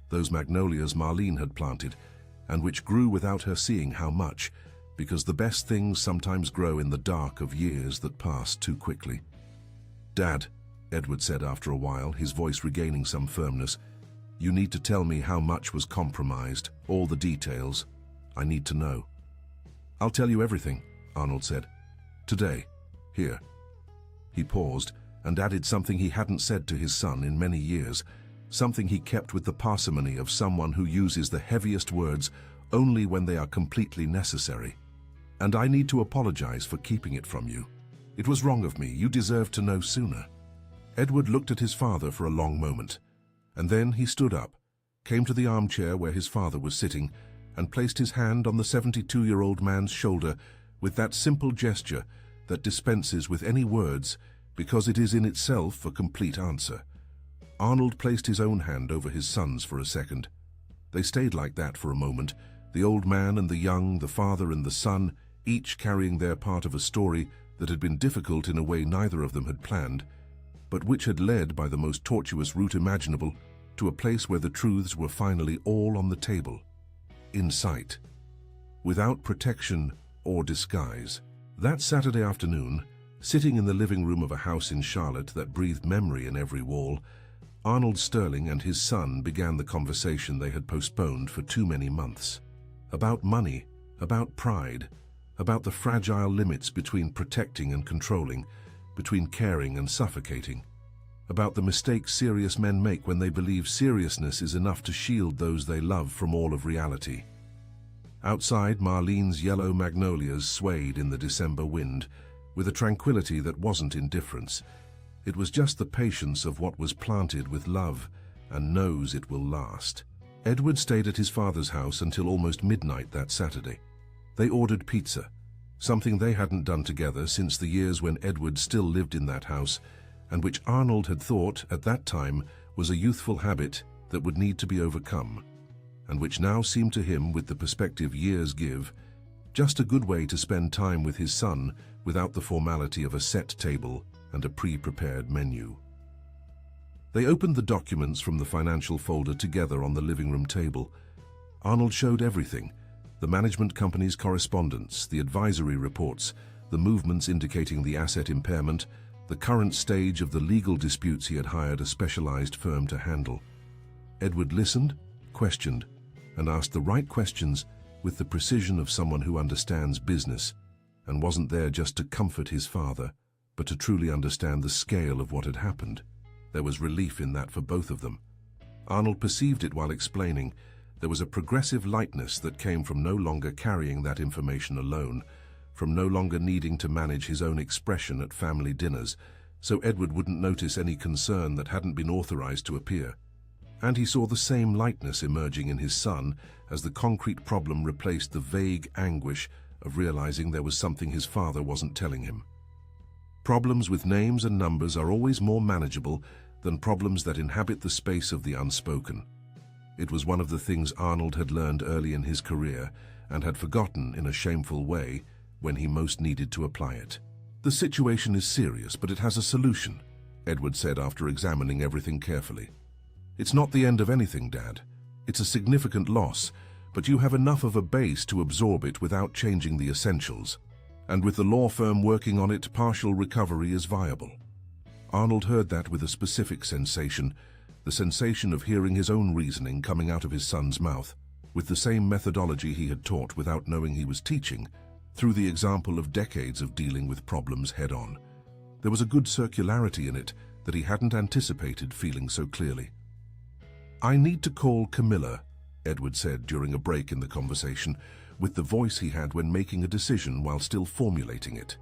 those magnolias Marlene had planted, and which grew without her seeing how much, because the best things sometimes grow in the dark of years that pass too quickly. "Dad," Edward said after a while, his voice regaining some firmness, "you need to tell me how much was compromised, all the details. I need to know." "I'll tell you everything," Arnold said. "Today. Here." He paused and added something he hadn't said to his son in many years, something he kept with the parsimony of someone who uses the heaviest words only when they are completely necessary. "And I need to apologize for keeping it from you. It was wrong of me. You deserved to know sooner." Edward looked at his father for a long moment, and then he stood up, came to the armchair where his father was sitting, and placed his hand on the 72-year-old man's shoulder with that simple gesture that dispenses with any words because it is in itself a complete answer. Arnold placed his own hand over his son's for a second. They stayed like that for a moment, the old man and the young, the father and the son, each carrying their part of a story that had been difficult in a way neither of them had planned, but which had led by the most tortuous route imaginable to a place where the truths were finally all on the table, in sight, without protection or disguise. That Saturday afternoon, sitting in the living room of a house in Charlotte that breathed memory in every wall, Arnold Sterling and his son began the conversation they had postponed for too many months. About money, about pride, about the fragile limits between protecting and controlling, between caring and suffocating, about the mistakes serious men make when they believe seriousness is enough to shield those they love from all of reality. Outside, Marlene's yellow magnolias swayed in the December wind, with a tranquility that wasn't indifference. It was just the patience of what was planted with love and knows it will last. Edward stayed at his father's house until almost midnight that Saturday. They ordered pizza, something they hadn't done together since the years when Edward still lived in that house, and which Arnold had thought, at that time, was a youthful habit that would need to be overcome, and which now seemed to him, with the perspective years give, Just a good way to spend time with his son without the formality of a set table and a pre-prepared menu. They opened the documents from the financial folder together on the living room table. Arnold showed everything: the management company's correspondence, the advisory reports, the movements indicating the asset impairment, the current stage of the legal disputes he had hired a specialized firm to handle. Edward listened, questioned, and asked the right questions with the precision of someone who understands business and wasn't there just to comfort his father, but to truly understand the scale of what had happened. There was relief in that for both of them. Arnold perceived it while explaining. There was a progressive lightness that came from no longer carrying that information alone, from no longer needing to manage his own expression at family dinners, so Edward wouldn't notice any concern that hadn't been authorized to appear. And he saw the same lightness emerging in his son as the concrete problem replaced the vague anguish of realizing there was something his father wasn't telling him. Problems with names and numbers are always more manageable than problems that inhabit the space of the unspoken. It was one of the things Arnold had learned early in his career and had forgotten in a shameful way when he most needed to apply it. "The situation is serious, but it has a solution," Edward said after examining everything carefully. "It's not the end of anything, Dad. It's a significant loss, but you have enough of a base to absorb it without changing the essentials. And with the law firm working on it, partial recovery is viable." Arnold heard that with a specific sensation, the sensation of hearing his own reasoning coming out of his son's mouth, with the same methodology he had taught without knowing he was teaching, through the example of decades of dealing with problems head-on. There was a good circularity in it that he hadn't anticipated feeling so clearly. "I need to call Camilla," Edward said during a break in the conversation, with the voice he had when making a decision while still formulating it.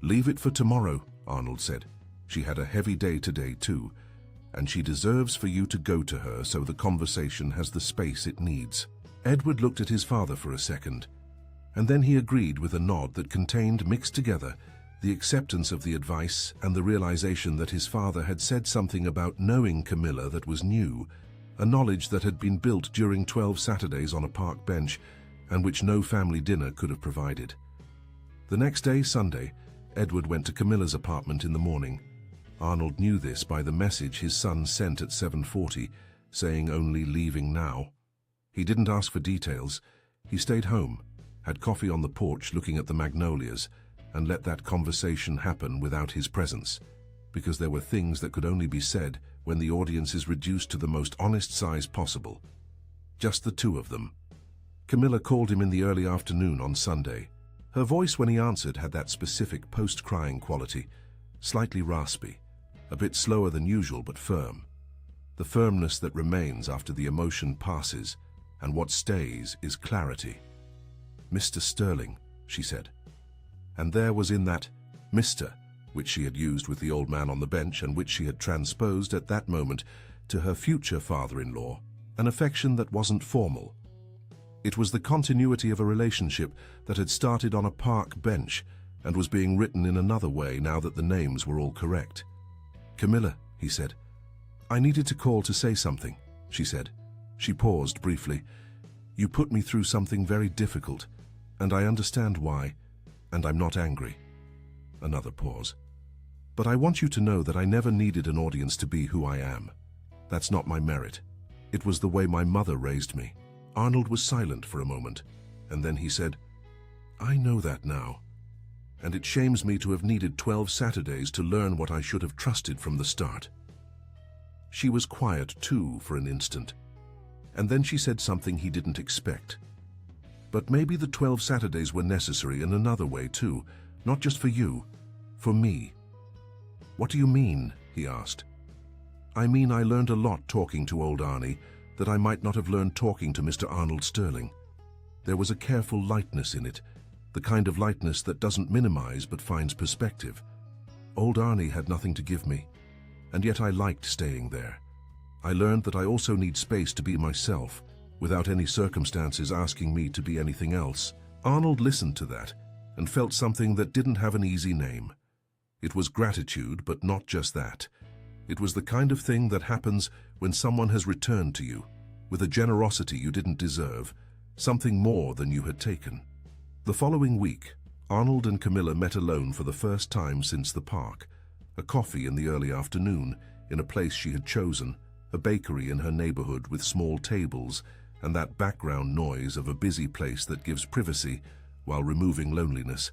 "Leave it for tomorrow," Arnold said. "She had a heavy day today too, and she deserves for you to go to her so the conversation has the space it needs." Edward looked at his father for a second, and then he agreed with a nod that contained, mixed together, the acceptance of the advice and the realization that his father had said something about knowing Camilla that was new, a knowledge that had been built during 12 Saturdays on a park bench and which no family dinner could have provided. The next day, Sunday, Edward went to Camilla's apartment in the morning. Arnold knew this by the message his son sent at 7:40, saying only leaving now. He didn't ask for details. He stayed home, had coffee on the porch looking at the magnolias, and let that conversation happen without his presence, because there were things that could only be said when the audience is reduced to the most honest size possible. Just the two of them. Camilla called him in the early afternoon on Sunday. Her voice when he answered had that specific post-crying quality, slightly raspy, a bit slower than usual but firm. The firmness that remains after the emotion passes, and what stays is clarity. "Mr. Sterling," she said. And there was in that Mr., which she had used with the old man on the bench and which she had transposed at that moment to her future father-in-law, an affection that wasn't formal. It was the continuity of a relationship that had started on a park bench and was being written in another way now that the names were all correct. "Camilla," he said. "I needed to call to say something," she said. She paused briefly. "You put me through something very difficult, and I understand why, and I'm not angry." Another pause. "But I want you to know that I never needed an audience to be who I am. That's not my merit. It was the way my mother raised me." Arnold was silent for a moment, and then he said, "I know that now, and it shames me to have needed 12 Saturdays to learn what I should have trusted from the start." She was quiet too for an instant, and then she said something he didn't expect. "But maybe the 12 Saturdays were necessary in another way too, not just for you, for me." "What do you mean?" he asked. "I mean I learned a lot talking to old Arnie that I might not have learned talking to Mr. Arnold Sterling. There was a careful lightness in it, the kind of lightness that doesn't minimize but finds perspective. Old Arnie had nothing to give me, and yet I liked staying there. I learned that I also need space to be myself, without any circumstances asking me to be anything else." Arnold listened to that and felt something that didn't have an easy name. It was gratitude, but not just that. It was the kind of thing that happens when someone has returned to you, with a generosity you didn't deserve, something more than you had taken. The following week, Arnold and Camilla met alone for the first time since the park. A coffee in the early afternoon, in a place she had chosen, a bakery in her neighborhood with small tables and that background noise of a busy place that gives privacy while removing loneliness.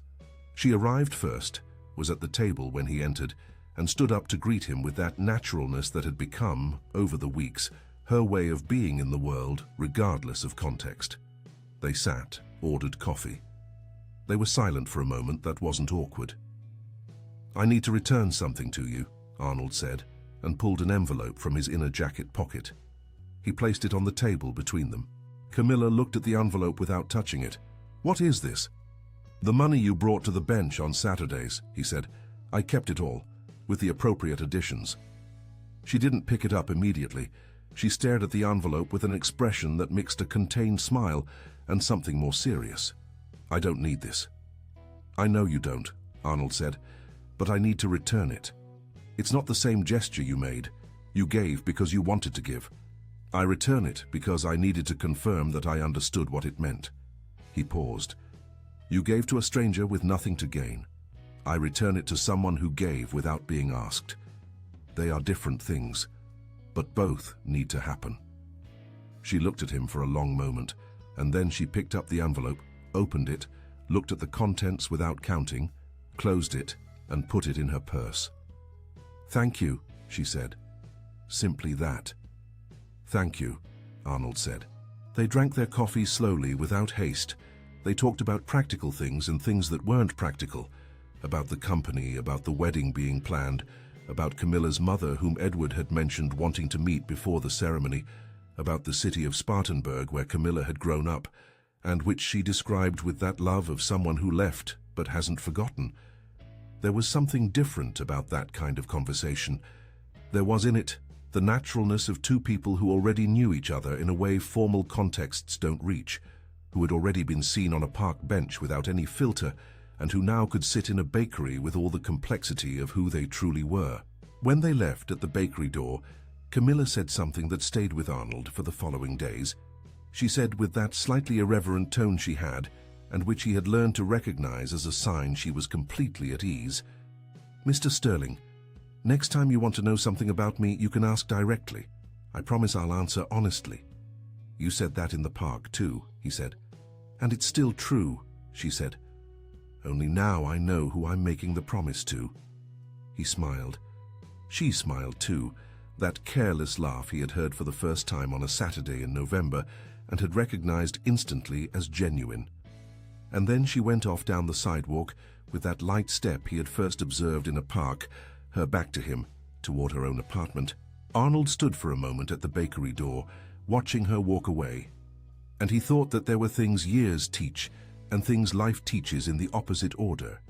She arrived first, was at the table when he entered, and stood up to greet him with that naturalness that had become, over the weeks, her way of being in the world, regardless of context. They sat, ordered coffee. They were silent for a moment that wasn't awkward. "I need to return something to you," Arnold said, and pulled an envelope from his inner jacket pocket. He placed it on the table between them. Camilla looked at the envelope without touching it. "What is this?" "The money you brought to the bench on Saturdays," he said. "I kept it all, with the appropriate additions." She didn't pick it up immediately. She stared at the envelope with an expression that mixed a contained smile and something more serious. "I don't need this." "I know you don't," Arnold said, "but I need to return it. It's not the same gesture you made. You gave because you wanted to give. I return it because I needed to confirm that I understood what it meant." He paused. "You gave to a stranger with nothing to gain. I return it to someone who gave without being asked. They are different things, but both need to happen." She looked at him for a long moment, and then she picked up the envelope, opened it, looked at the contents without counting, closed it, and put it in her purse. "Thank you," she said. Simply that. "Thank you," Arnold said. They drank their coffee slowly, without haste. They talked about practical things and things that weren't practical, about the company, about the wedding being planned, about Camilla's mother, whom Edward had mentioned wanting to meet before the ceremony, about the city of Spartanburg where Camilla had grown up, and which she described with that love of someone who left but hasn't forgotten. There was something different about that kind of conversation. There was in it the naturalness of two people who already knew each other in a way formal contexts don't reach, who had already been seen on a park bench without any filter, and who now could sit in a bakery with all the complexity of who they truly were. When they left at the bakery door, Camilla said something that stayed with Arnold for the following days. She said with that slightly irreverent tone she had, and which he had learned to recognize as a sign she was completely at ease, "Mr. Sterling, next time you want to know something about me, you can ask directly. I promise I'll answer honestly." "You said that in the park too," he said. "And it's still true," she said. "Only now I know who I'm making the promise to." He smiled. She smiled too, that careless laugh he had heard for the first time on a Saturday in November and had recognized instantly as genuine. And then she went off down the sidewalk with that light step he had first observed in a park, her back to him, toward her own apartment. Arnold stood for a moment at the bakery door, watching her walk away. And he thought that there were things years teach and things life teaches in the opposite order.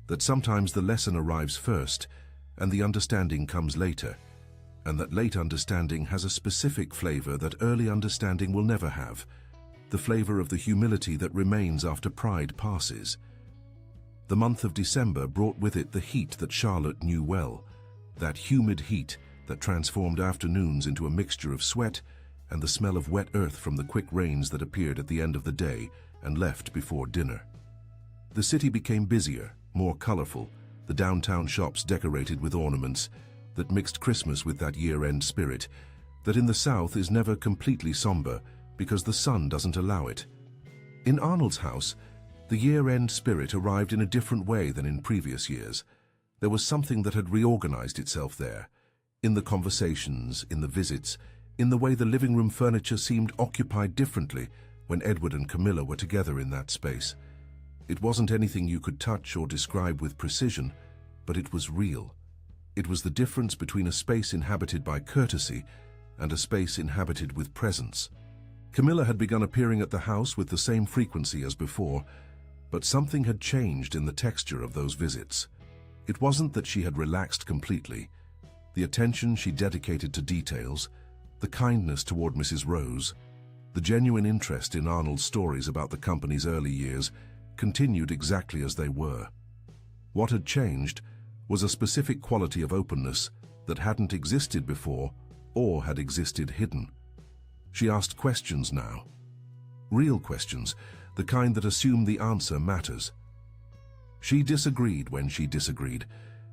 That sometimes the lesson arrives first and the understanding comes later, and that late understanding has a specific flavor that early understanding will never have, the flavor of the humility that remains after pride passes. The month of December brought with it the heat that Charlotte knew well, that humid heat that transformed afternoons into a mixture of sweat and the smell of wet earth from the quick rains that appeared at the end of the day and left before dinner. The city became busier, more colorful, the downtown shops decorated with ornaments that mixed Christmas with that year-end spirit that in the South is never completely somber because the sun doesn't allow it. In Arnold's house, the year-end spirit arrived in a different way than in previous years. There was something that had reorganized itself there, in the conversations, in the visits, in the way the living room furniture seemed occupied differently when Edward and Camilla were together in that space. It wasn't anything you could touch or describe with precision, but it was real. It was the difference between a space inhabited by courtesy and a space inhabited with presence. Camilla had begun appearing at the house with the same frequency as before, but something had changed in the texture of those visits. It wasn't that she had relaxed completely. The attention she dedicated to details, the kindness toward Mrs. Rose, the genuine interest in Arnold's stories about the company's early years continued exactly as they were. What had changed was a specific quality of openness that hadn't existed before or had existed hidden. She asked questions now. Real questions, the kind that assume the answer matters. She disagreed when she disagreed,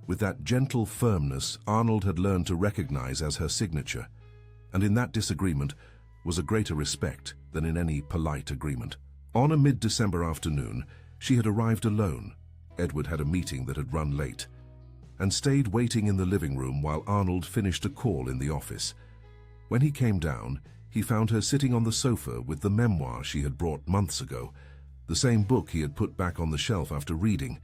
with that gentle firmness Arnold had learned to recognize as her signature, and in that disagreement was a greater respect than in any polite agreement. On a mid-December afternoon, she had arrived alone. Edward had a meeting that had run late, and stayed waiting in the living room while Arnold finished a call in the office. When he came down, he found her sitting on the sofa with the memoir she had brought months ago, the same book he had put back on the shelf after reading,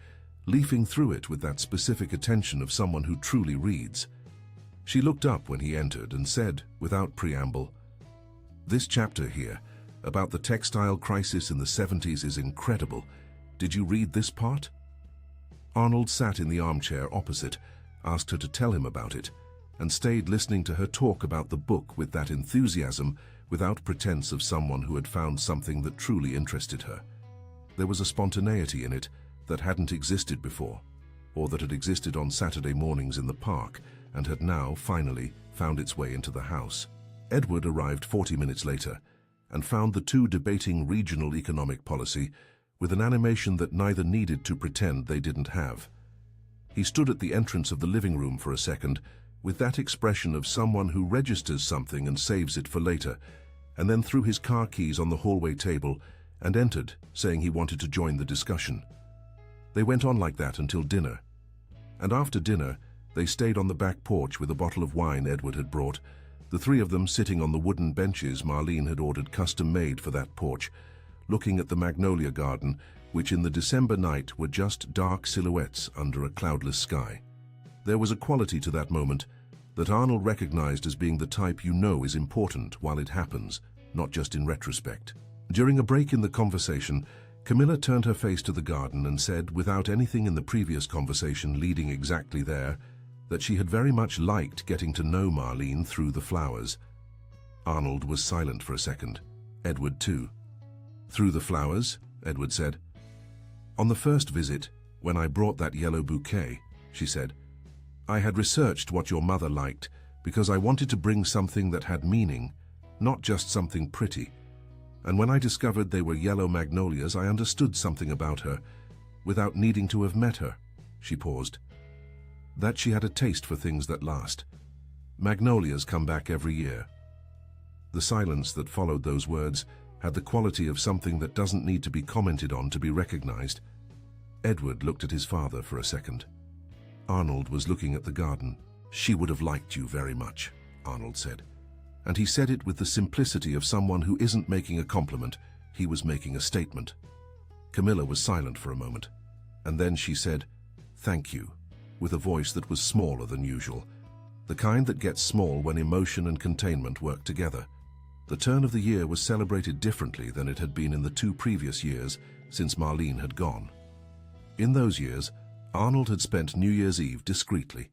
leafing through it with that specific attention of someone who truly reads. She looked up when he entered and said, without preamble, "This chapter here, about the textile crisis in the 70s is incredible. Did you read this part?" Arnold sat in the armchair opposite, asked her to tell him about it, and stayed listening to her talk about the book with that enthusiasm, without pretense of someone who had found something that truly interested her. There was a spontaneity in it that hadn't existed before, or that had existed on Saturday mornings in the park and had now, finally, found its way into the house. Edward arrived 40 minutes later and found the two debating regional economic policy with an animation that neither needed to pretend they didn't have. He stood at the entrance of the living room for a second with that expression of someone who registers something and saves it for later, and then threw his car keys on the hallway table and entered, saying he wanted to join the discussion. They went on like that until dinner, and after dinner they stayed on the back porch with a bottle of wine Edward had brought, the three of them sitting on the wooden benches Marlene had ordered custom-made for that porch, looking at the magnolia garden, which in the December night were just dark silhouettes under a cloudless sky. There was a quality to that moment that Arnold recognized as being the type you know is important while it happens, not just in retrospect. During a break in the conversation, Camilla turned her face to the garden and said, without anything in the previous conversation leading exactly there, that she had very much liked getting to know Marlene through the flowers. Arnold was silent for a second. Edward too. "Through the flowers?" Edward said. "On the first visit, when I brought that yellow bouquet," she said, "I had researched what your mother liked because I wanted to bring something that had meaning, not just something pretty. And when I discovered they were yellow magnolias, I understood something about her, without needing to have met her." She paused. "That she had a taste for things that last. Magnolias come back every year." The silence that followed those words had the quality of something that doesn't need to be commented on to be recognized. Edward looked at his father for a second. Arnold was looking at the garden. "She would have liked you very much," Arnold said. And he said it with the simplicity of someone who isn't making a compliment, he was making a statement. Camilla was silent for a moment, and then she said, "Thank you," with a voice that was smaller than usual, the kind that gets small when emotion and containment work together. The turn of the year was celebrated differently than it had been in the 2 previous years since Marlene had gone. In those years, Arnold had spent New Year's Eve discreetly.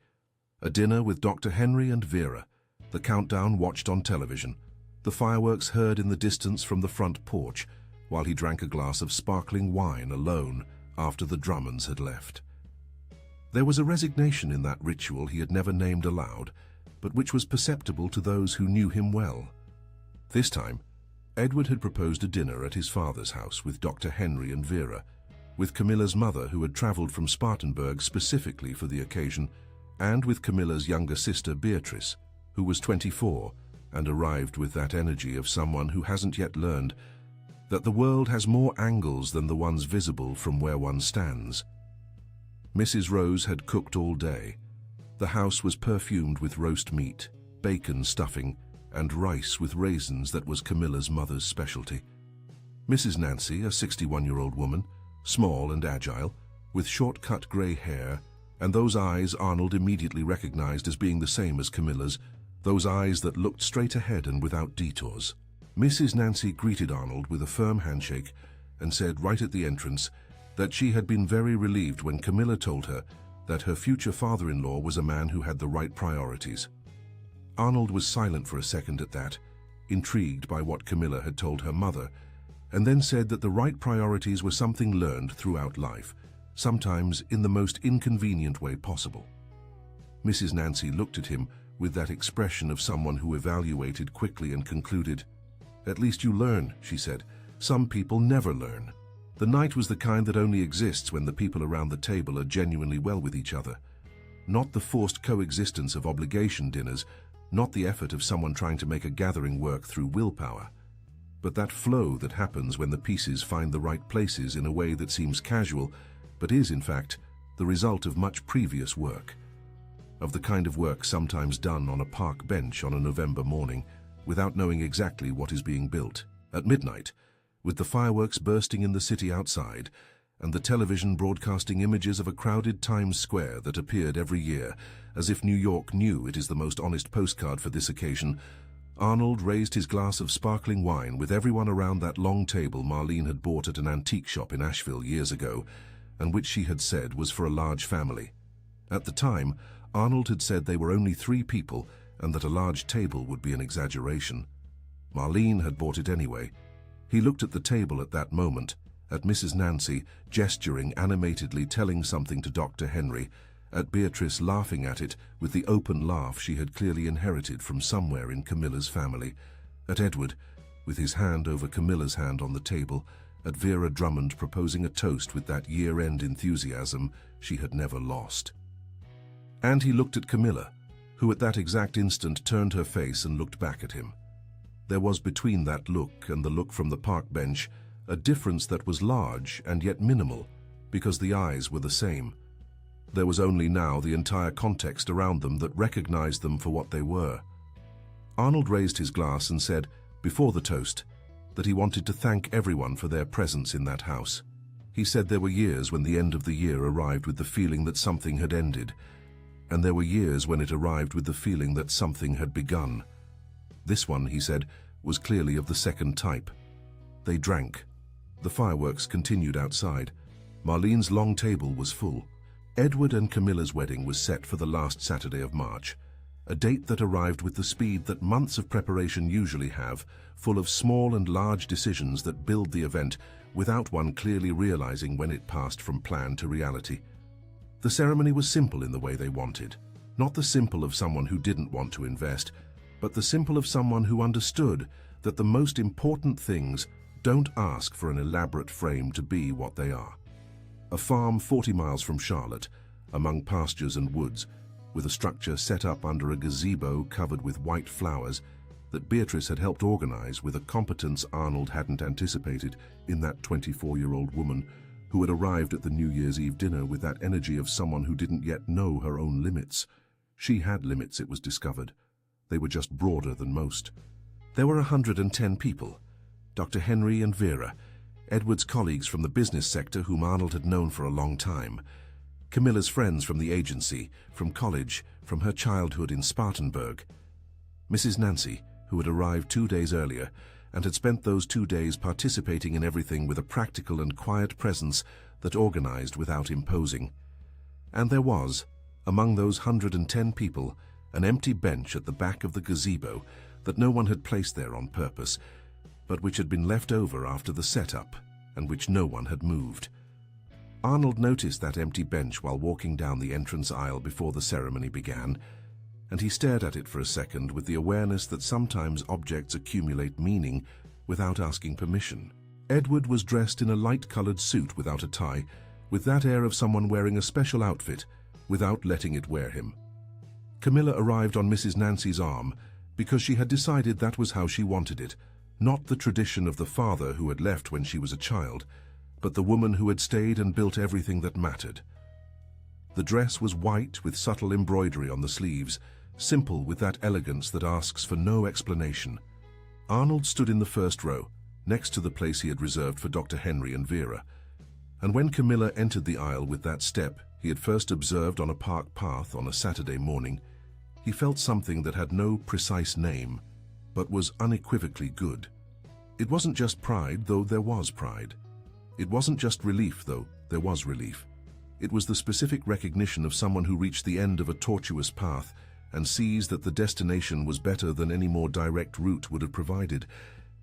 A dinner with Dr. Henry and Vera, the countdown watched on television, the fireworks heard in the distance from the front porch, while he drank a glass of sparkling wine alone after the Drummonds had left. There was a resignation in that ritual he had never named aloud, but which was perceptible to those who knew him well. This time, Edward had proposed a dinner at his father's house with Dr. Henry and Vera, with Camilla's mother who had traveled from Spartanburg specifically for the occasion, and with Camilla's younger sister Beatrice, who was 24 and arrived with that energy of someone who hasn't yet learned that the world has more angles than the ones visible from where one stands. Mrs. Rose had cooked all day. The house was perfumed with roast meat, bacon stuffing, and rice with raisins that was Camilla's mother's specialty. Mrs. Nancy, a 61-year-old woman, small and agile, with short-cut grey hair, and those eyes Arnold immediately recognized as being the same as Camilla's, those eyes that looked straight ahead and without detours. Mrs. Nancy greeted Arnold with a firm handshake and said right at the entrance that she had been very relieved when Camilla told her that her future father-in-law was a man who had the right priorities. Arnold was silent for a second at that, intrigued by what Camilla had told her mother, and then said that the right priorities were something learned throughout life, sometimes in the most inconvenient way possible. Mrs. Nancy looked at him with that expression of someone who evaluated quickly and concluded, "At least you learn," she said. "Some people never learn." The night was the kind that only exists when the people around the table are genuinely well with each other. Not the forced coexistence of obligation dinners, not the effort of someone trying to make a gathering work through willpower, but that flow that happens when the pieces find the right places in a way that seems casual, but is, in fact, the result of much previous work. Of the kind of work sometimes done on a park bench on a November morning, without knowing exactly what is being built. At midnight, with the fireworks bursting in the city outside, and the television broadcasting images of a crowded Times Square that appeared every year, as if New York knew it is the most honest postcard for this occasion, Arnold raised his glass of sparkling wine with everyone around that long table Marlene had bought at an antique shop in Asheville years ago, and which she had said was for a large family. At the time, Arnold had said they were only 3 people and that a large table would be an exaggeration. Marlene had bought it anyway. He looked at the table at that moment, at Mrs. Nancy gesturing animatedly telling something to Dr. Henry, at Beatrice laughing at it with the open laugh she had clearly inherited from somewhere in Camilla's family, at Edward with his hand over Camilla's hand on the table, at Vera Drummond proposing a toast with that year-end enthusiasm she had never lost. And he looked at Camilla, who at that exact instant turned her face and looked back at him. There was between that look and the look from the park bench a difference that was large and yet minimal, because the eyes were the same. There was only now the entire context around them that recognized them for what they were. Arnold raised his glass and said, before the toast, that he wanted to thank everyone for their presence in that house. He said there were years when the end of the year arrived with the feeling that something had ended, and there were years when it arrived with the feeling that something had begun. This one, he said, was clearly of the second type. They drank. The fireworks continued outside. Marlene's long table was full. Edward and Camilla's wedding was set for the last Saturday of March, a date that arrived with the speed that months of preparation usually have, full of small and large decisions that build the event without one clearly realizing when it passed from plan to reality. The ceremony was simple in the way they wanted, not the simple of someone who didn't want to invest, but the simple of someone who understood that the most important things don't ask for an elaborate frame to be what they are. A farm 40 miles from Charlotte, among pastures and woods, with a structure set up under a gazebo covered with white flowers that Beatrice had helped organize with a competence Arnold hadn't anticipated in that 24-year-old woman who had arrived at the New Year's Eve dinner with that energy of someone who didn't yet know her own limits. She had limits, it was discovered. They were just broader than most. There were 110 people. Dr. Henry and Vera, Edward's colleagues from the business sector whom Arnold had known for a long time, Camilla's friends from the agency, from college, from her childhood in Spartanburg, Mrs. Nancy, who had arrived 2 days earlier and had spent those 2 days participating in everything with a practical and quiet presence that organized without imposing. And there was, among those 110 people, an empty bench at the back of the gazebo that no one had placed there on purpose, but which had been left over after the setup and which no one had moved. Arnold noticed that empty bench while walking down the entrance aisle before the ceremony began, and he stared at it for a second with the awareness that sometimes objects accumulate meaning without asking permission. Edward was dressed in a light-colored suit without a tie, with that air of someone wearing a special outfit without letting it wear him. Camilla arrived on Mrs. Nancy's arm because she had decided that was how she wanted it, not the tradition of the father who had left when she was a child, but the woman who had stayed and built everything that mattered. The dress was white with subtle embroidery on the sleeves, simple with that elegance that asks for no explanation. Arnold stood in the first row, next to the place he had reserved for Dr. Henry and Vera, and when Camilla entered the aisle with that step he had first observed on a park path on a Saturday morning, he felt something that had no precise name, but was unequivocally good. It wasn't just pride, though there was pride. It wasn't just relief, though there was relief. It was the specific recognition of someone who reached the end of a tortuous path and sees that the destination was better than any more direct route would have provided,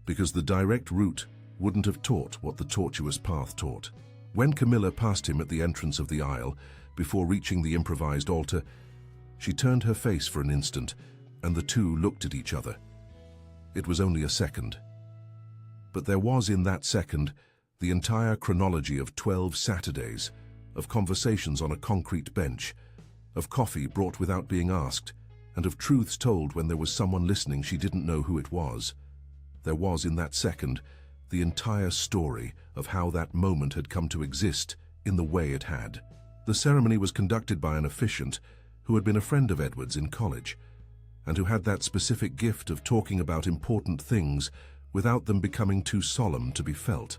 because the direct route wouldn't have taught what the tortuous path taught. When Camilla passed him at the entrance of the aisle, before reaching the improvised altar, she turned her face for an instant, and the two looked at each other. It was only a second. But there was in that second The entire chronology of 12 Saturdays, of conversations on a concrete bench, of coffee brought without being asked, and of truths told when there was someone listening she didn't know who it was. There was, in that second, the entire story of how that moment had come to exist in the way it had. The ceremony was conducted by an officiant who had been a friend of Edward's in college, and who had that specific gift of talking about important things without them becoming too solemn to be felt.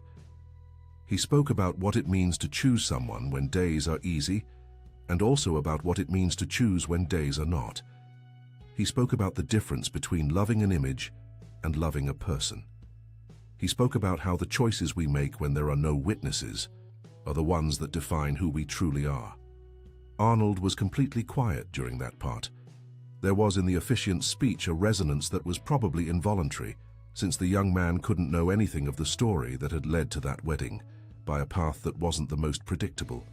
He spoke about what it means to choose someone when days are easy, and also about what it means to choose when days are not. He spoke about the difference between loving an image and loving a person. He spoke about how the choices we make when there are no witnesses are the ones that define who we truly are. Arnold was completely quiet during that part. There was in the officiant's speech a resonance that was probably involuntary, since the young man couldn't know anything of the story that had led to that wedding, by a path that wasn't the most predictable.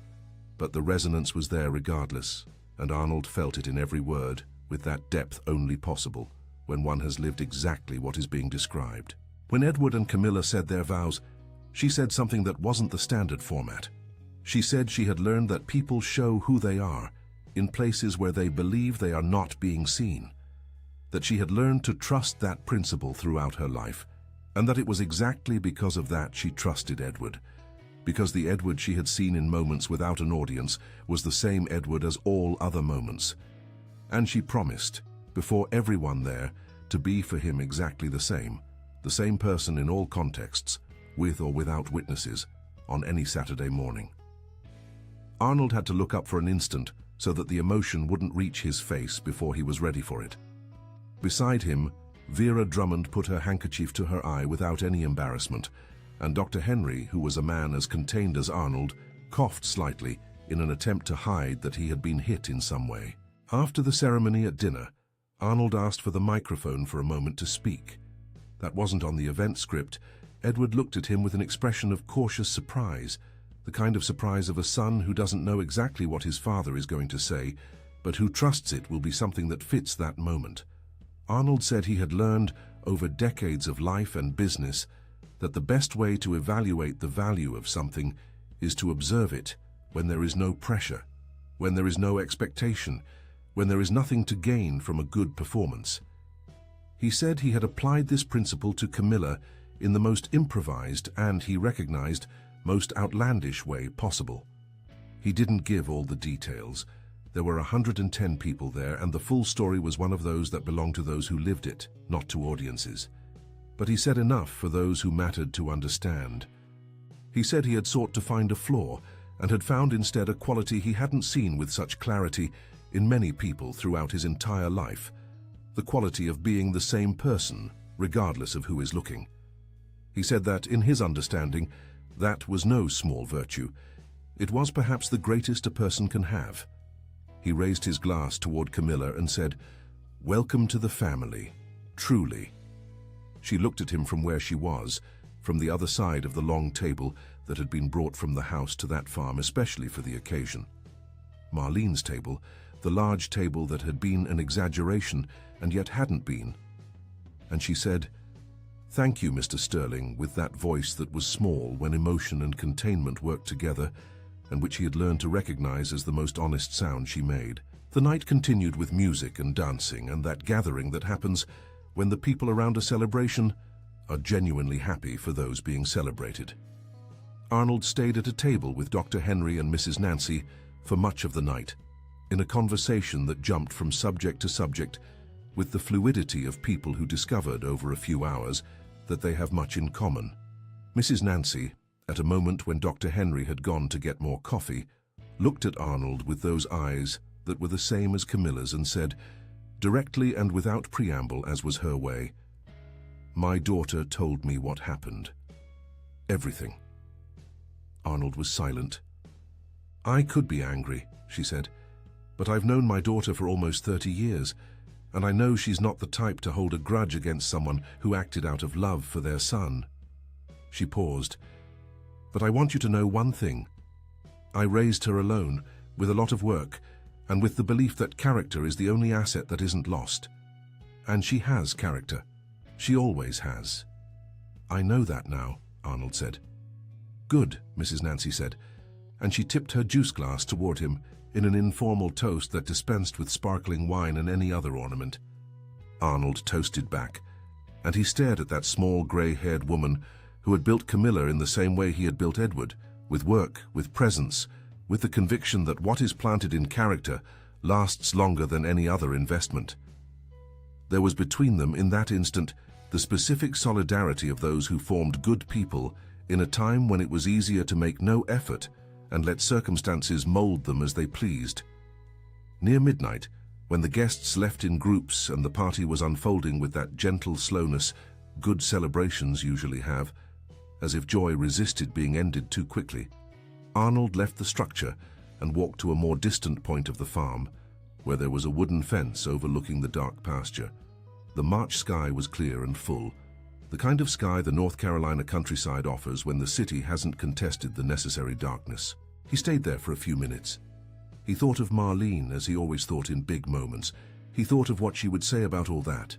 But the resonance was there regardless, and Arnold felt it in every word, with that depth only possible when one has lived exactly what is being described. When Edward and Camilla said their vows, she said something that wasn't the standard format. She said she had learned that people show who they are in places where they believe they are not being seen, that she had learned to trust that principle throughout her life, and that it was exactly because of that she trusted Edward, because the Edward she had seen in moments without an audience was the same Edward as all other moments. And she promised, before everyone there, to be for him exactly the same person in all contexts, with or without witnesses, on any Saturday morning. Arnold had to look up for an instant so that the emotion wouldn't reach his face before he was ready for it. Beside him, Vera Drummond put her handkerchief to her eye without any embarrassment, and Dr. Henry, who was a man as contained as Arnold, coughed slightly in an attempt to hide that he had been hit in some way. After the ceremony at dinner, Arnold asked for the microphone for a moment to speak. That wasn't on the event script. Edward looked at him with an expression of cautious surprise, the kind of surprise of a son who doesn't know exactly what his father is going to say, but who trusts it will be something that fits that moment. Arnold said he had learned, over decades of life and business, that the best way to evaluate the value of something is to observe it when there is no pressure, when there is no expectation, when there is nothing to gain from a good performance. He said he had applied this principle to Camilla in the most improvised and, he recognized, most outlandish way possible. He didn't give all the details. There were 110 people there, and the full story was one of those that belonged to those who lived it, not to audiences. But he said enough for those who mattered to understand. He said he had sought to find a flaw, and had found instead a quality he hadn't seen with such clarity in many people throughout his entire life, the quality of being the same person, regardless of who is looking. He said that, in his understanding, that was no small virtue. It was perhaps the greatest a person can have. He raised his glass toward Camilla and said, "Welcome to the family, truly." She looked at him from where she was, from the other side of the long table that had been brought from the house to that farm especially for the occasion. Marlene's table, the large table that had been an exaggeration and yet hadn't been. And she said, "Thank you, Mr. Sterling," with that voice that was small when emotion and containment worked together, and which he had learned to recognize as the most honest sound she made. The night continued with music and dancing and that gathering that happens when the people around a celebration are genuinely happy for those being celebrated. Arnold stayed at a table with Dr. Henry and Mrs. Nancy for much of the night, in a conversation that jumped from subject to subject with the fluidity of people who discovered over a few hours that they have much in common. Mrs. Nancy, at a moment when Dr. Henry had gone to get more coffee, looked at Arnold with those eyes that were the same as Camilla's and said, directly and without preamble as was her way, "My daughter told me what happened. Everything." Arnold was silent. "I could be angry," she said, "but I've known my daughter for almost 30 years, and I know she's not the type to hold a grudge against someone who acted out of love for their son." She paused. "But I want you to know one thing. I raised her alone, with a lot of work, and with the belief that character is the only asset that isn't lost. And she has character. She always has." "I know that now," Arnold said. "Good," Mrs. Nancy said, and she tipped her juice glass toward him in an informal toast that dispensed with sparkling wine and any other ornament. Arnold toasted back, and he stared at that small grey-haired woman who had built Camilla in the same way he had built Edward, with work, with presence, with the conviction that what is planted in character lasts longer than any other investment. There was between them, in that instant, the specific solidarity of those who formed good people in a time when it was easier to make no effort and let circumstances mold them as they pleased. Near midnight, when the guests left in groups and the party was unfolding with that gentle slowness good celebrations usually have, as if joy resisted being ended too quickly, Arnold left the structure and walked to a more distant point of the farm, where there was a wooden fence overlooking the dark pasture. The March sky was clear and full, the kind of sky the North Carolina countryside offers when the city hasn't contested the necessary darkness. He stayed there for a few minutes. He thought of Marlene as he always thought in big moments. He thought of what she would say about all that,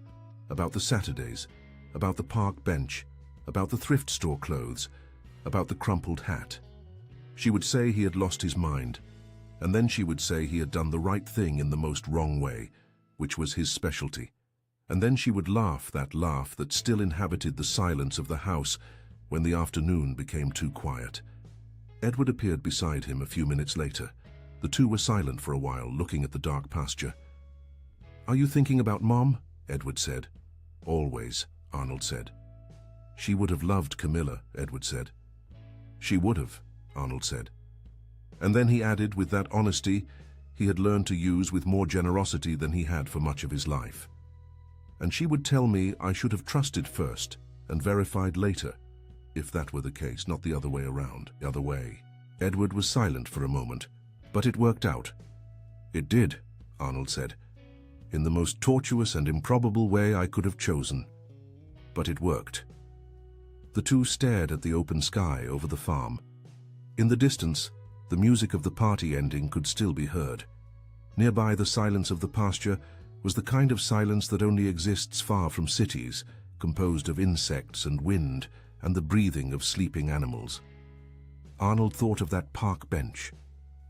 about the Saturdays, about the park bench, about the thrift store clothes, about the crumpled hat. She would say he had lost his mind, and then she would say he had done the right thing in the most wrong way, which was his specialty. And then she would laugh that laugh that still inhabited the silence of the house when the afternoon became too quiet. Edward appeared beside him a few minutes later. The two were silent for a while, looking at the dark pasture. "Are you thinking about Mom?" Edward said. "Always," Arnold said. "She would have loved Camilla," Edward said. "She would have," Arnold said. And then he added, with that honesty he had learned to use with more generosity than he had for much of his life. "And she would tell me I should have trusted first and verified later, if that were the case, not the other way around, the other way." Edward was silent for a moment. "But it worked out." "It did," Arnold said, "in the most tortuous and improbable way I could have chosen. But it worked." The two stared at the open sky over the farm. In the distance, the music of the party ending could still be heard. Nearby, the silence of the pasture was the kind of silence that only exists far from cities, composed of insects and wind and the breathing of sleeping animals. Arnold thought of that park bench,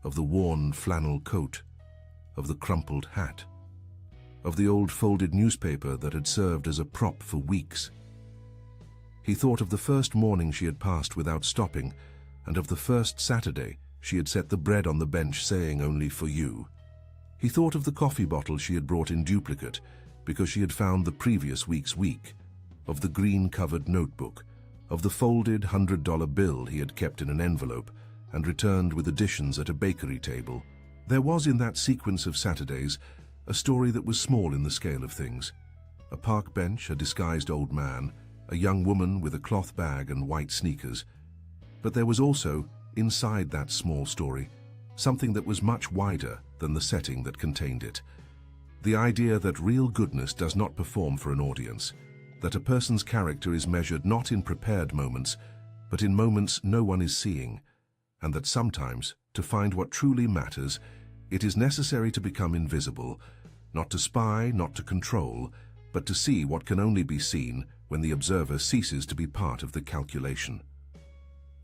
of the worn flannel coat, of the crumpled hat, of the old folded newspaper that had served as a prop for weeks. He thought of the first morning she had passed without stopping, and of the first Saturday she had set the bread on the bench saying only for you. He thought of the coffee bottle she had brought in duplicate because she had found the previous week's weak, of the green-covered notebook, of the folded $100 bill he had kept in an envelope and returned with additions at a bakery table. There was in that sequence of Saturdays a story that was small in the scale of things. A park bench, a disguised old man, a young woman with a cloth bag and white sneakers. But there was also, inside that small story, something that was much wider than the setting that contained it. The idea that real goodness does not perform for an audience, that a person's character is measured not in prepared moments, but in moments no one is seeing, and that sometimes, to find what truly matters, it is necessary to become invisible, not to spy, not to control, but to see what can only be seen when the observer ceases to be part of the calculation.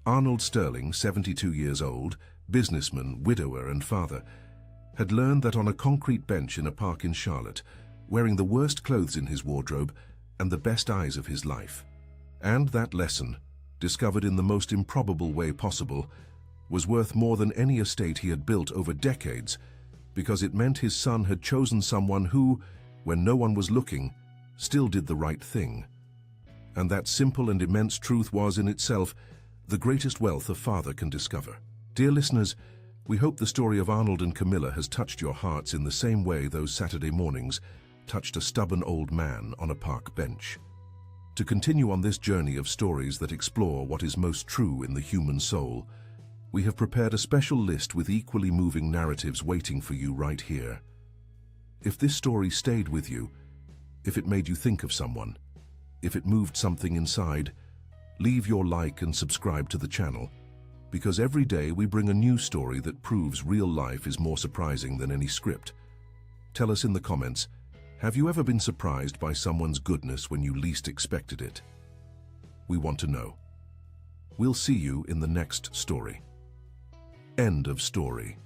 Arnold Sterling, 72 years old, businessman, widower and father, had learned that on a concrete bench in a park in Charlotte, wearing the worst clothes in his wardrobe and the best eyes of his life. And that lesson, discovered in the most improbable way possible, was worth more than any estate he had built over decades, because it meant his son had chosen someone who, when no one was looking, still did the right thing. And that simple and immense truth was in itself the greatest wealth a father can discover. Dear listeners, we hope the story of Arnold and Camilla has touched your hearts in the same way those Saturday mornings touched a stubborn old man on a park bench. To continue on this journey of stories that explore what is most true in the human soul, we have prepared a special list with equally moving narratives waiting for you right here. If this story stayed with you, if it made you think of someone, if it moved something inside, leave your like and subscribe to the channel, because every day we bring a new story that proves real life is more surprising than any script. Tell us in the comments, have you ever been surprised by someone's goodness when you least expected it? We want to know. We'll see you in the next story. End of story.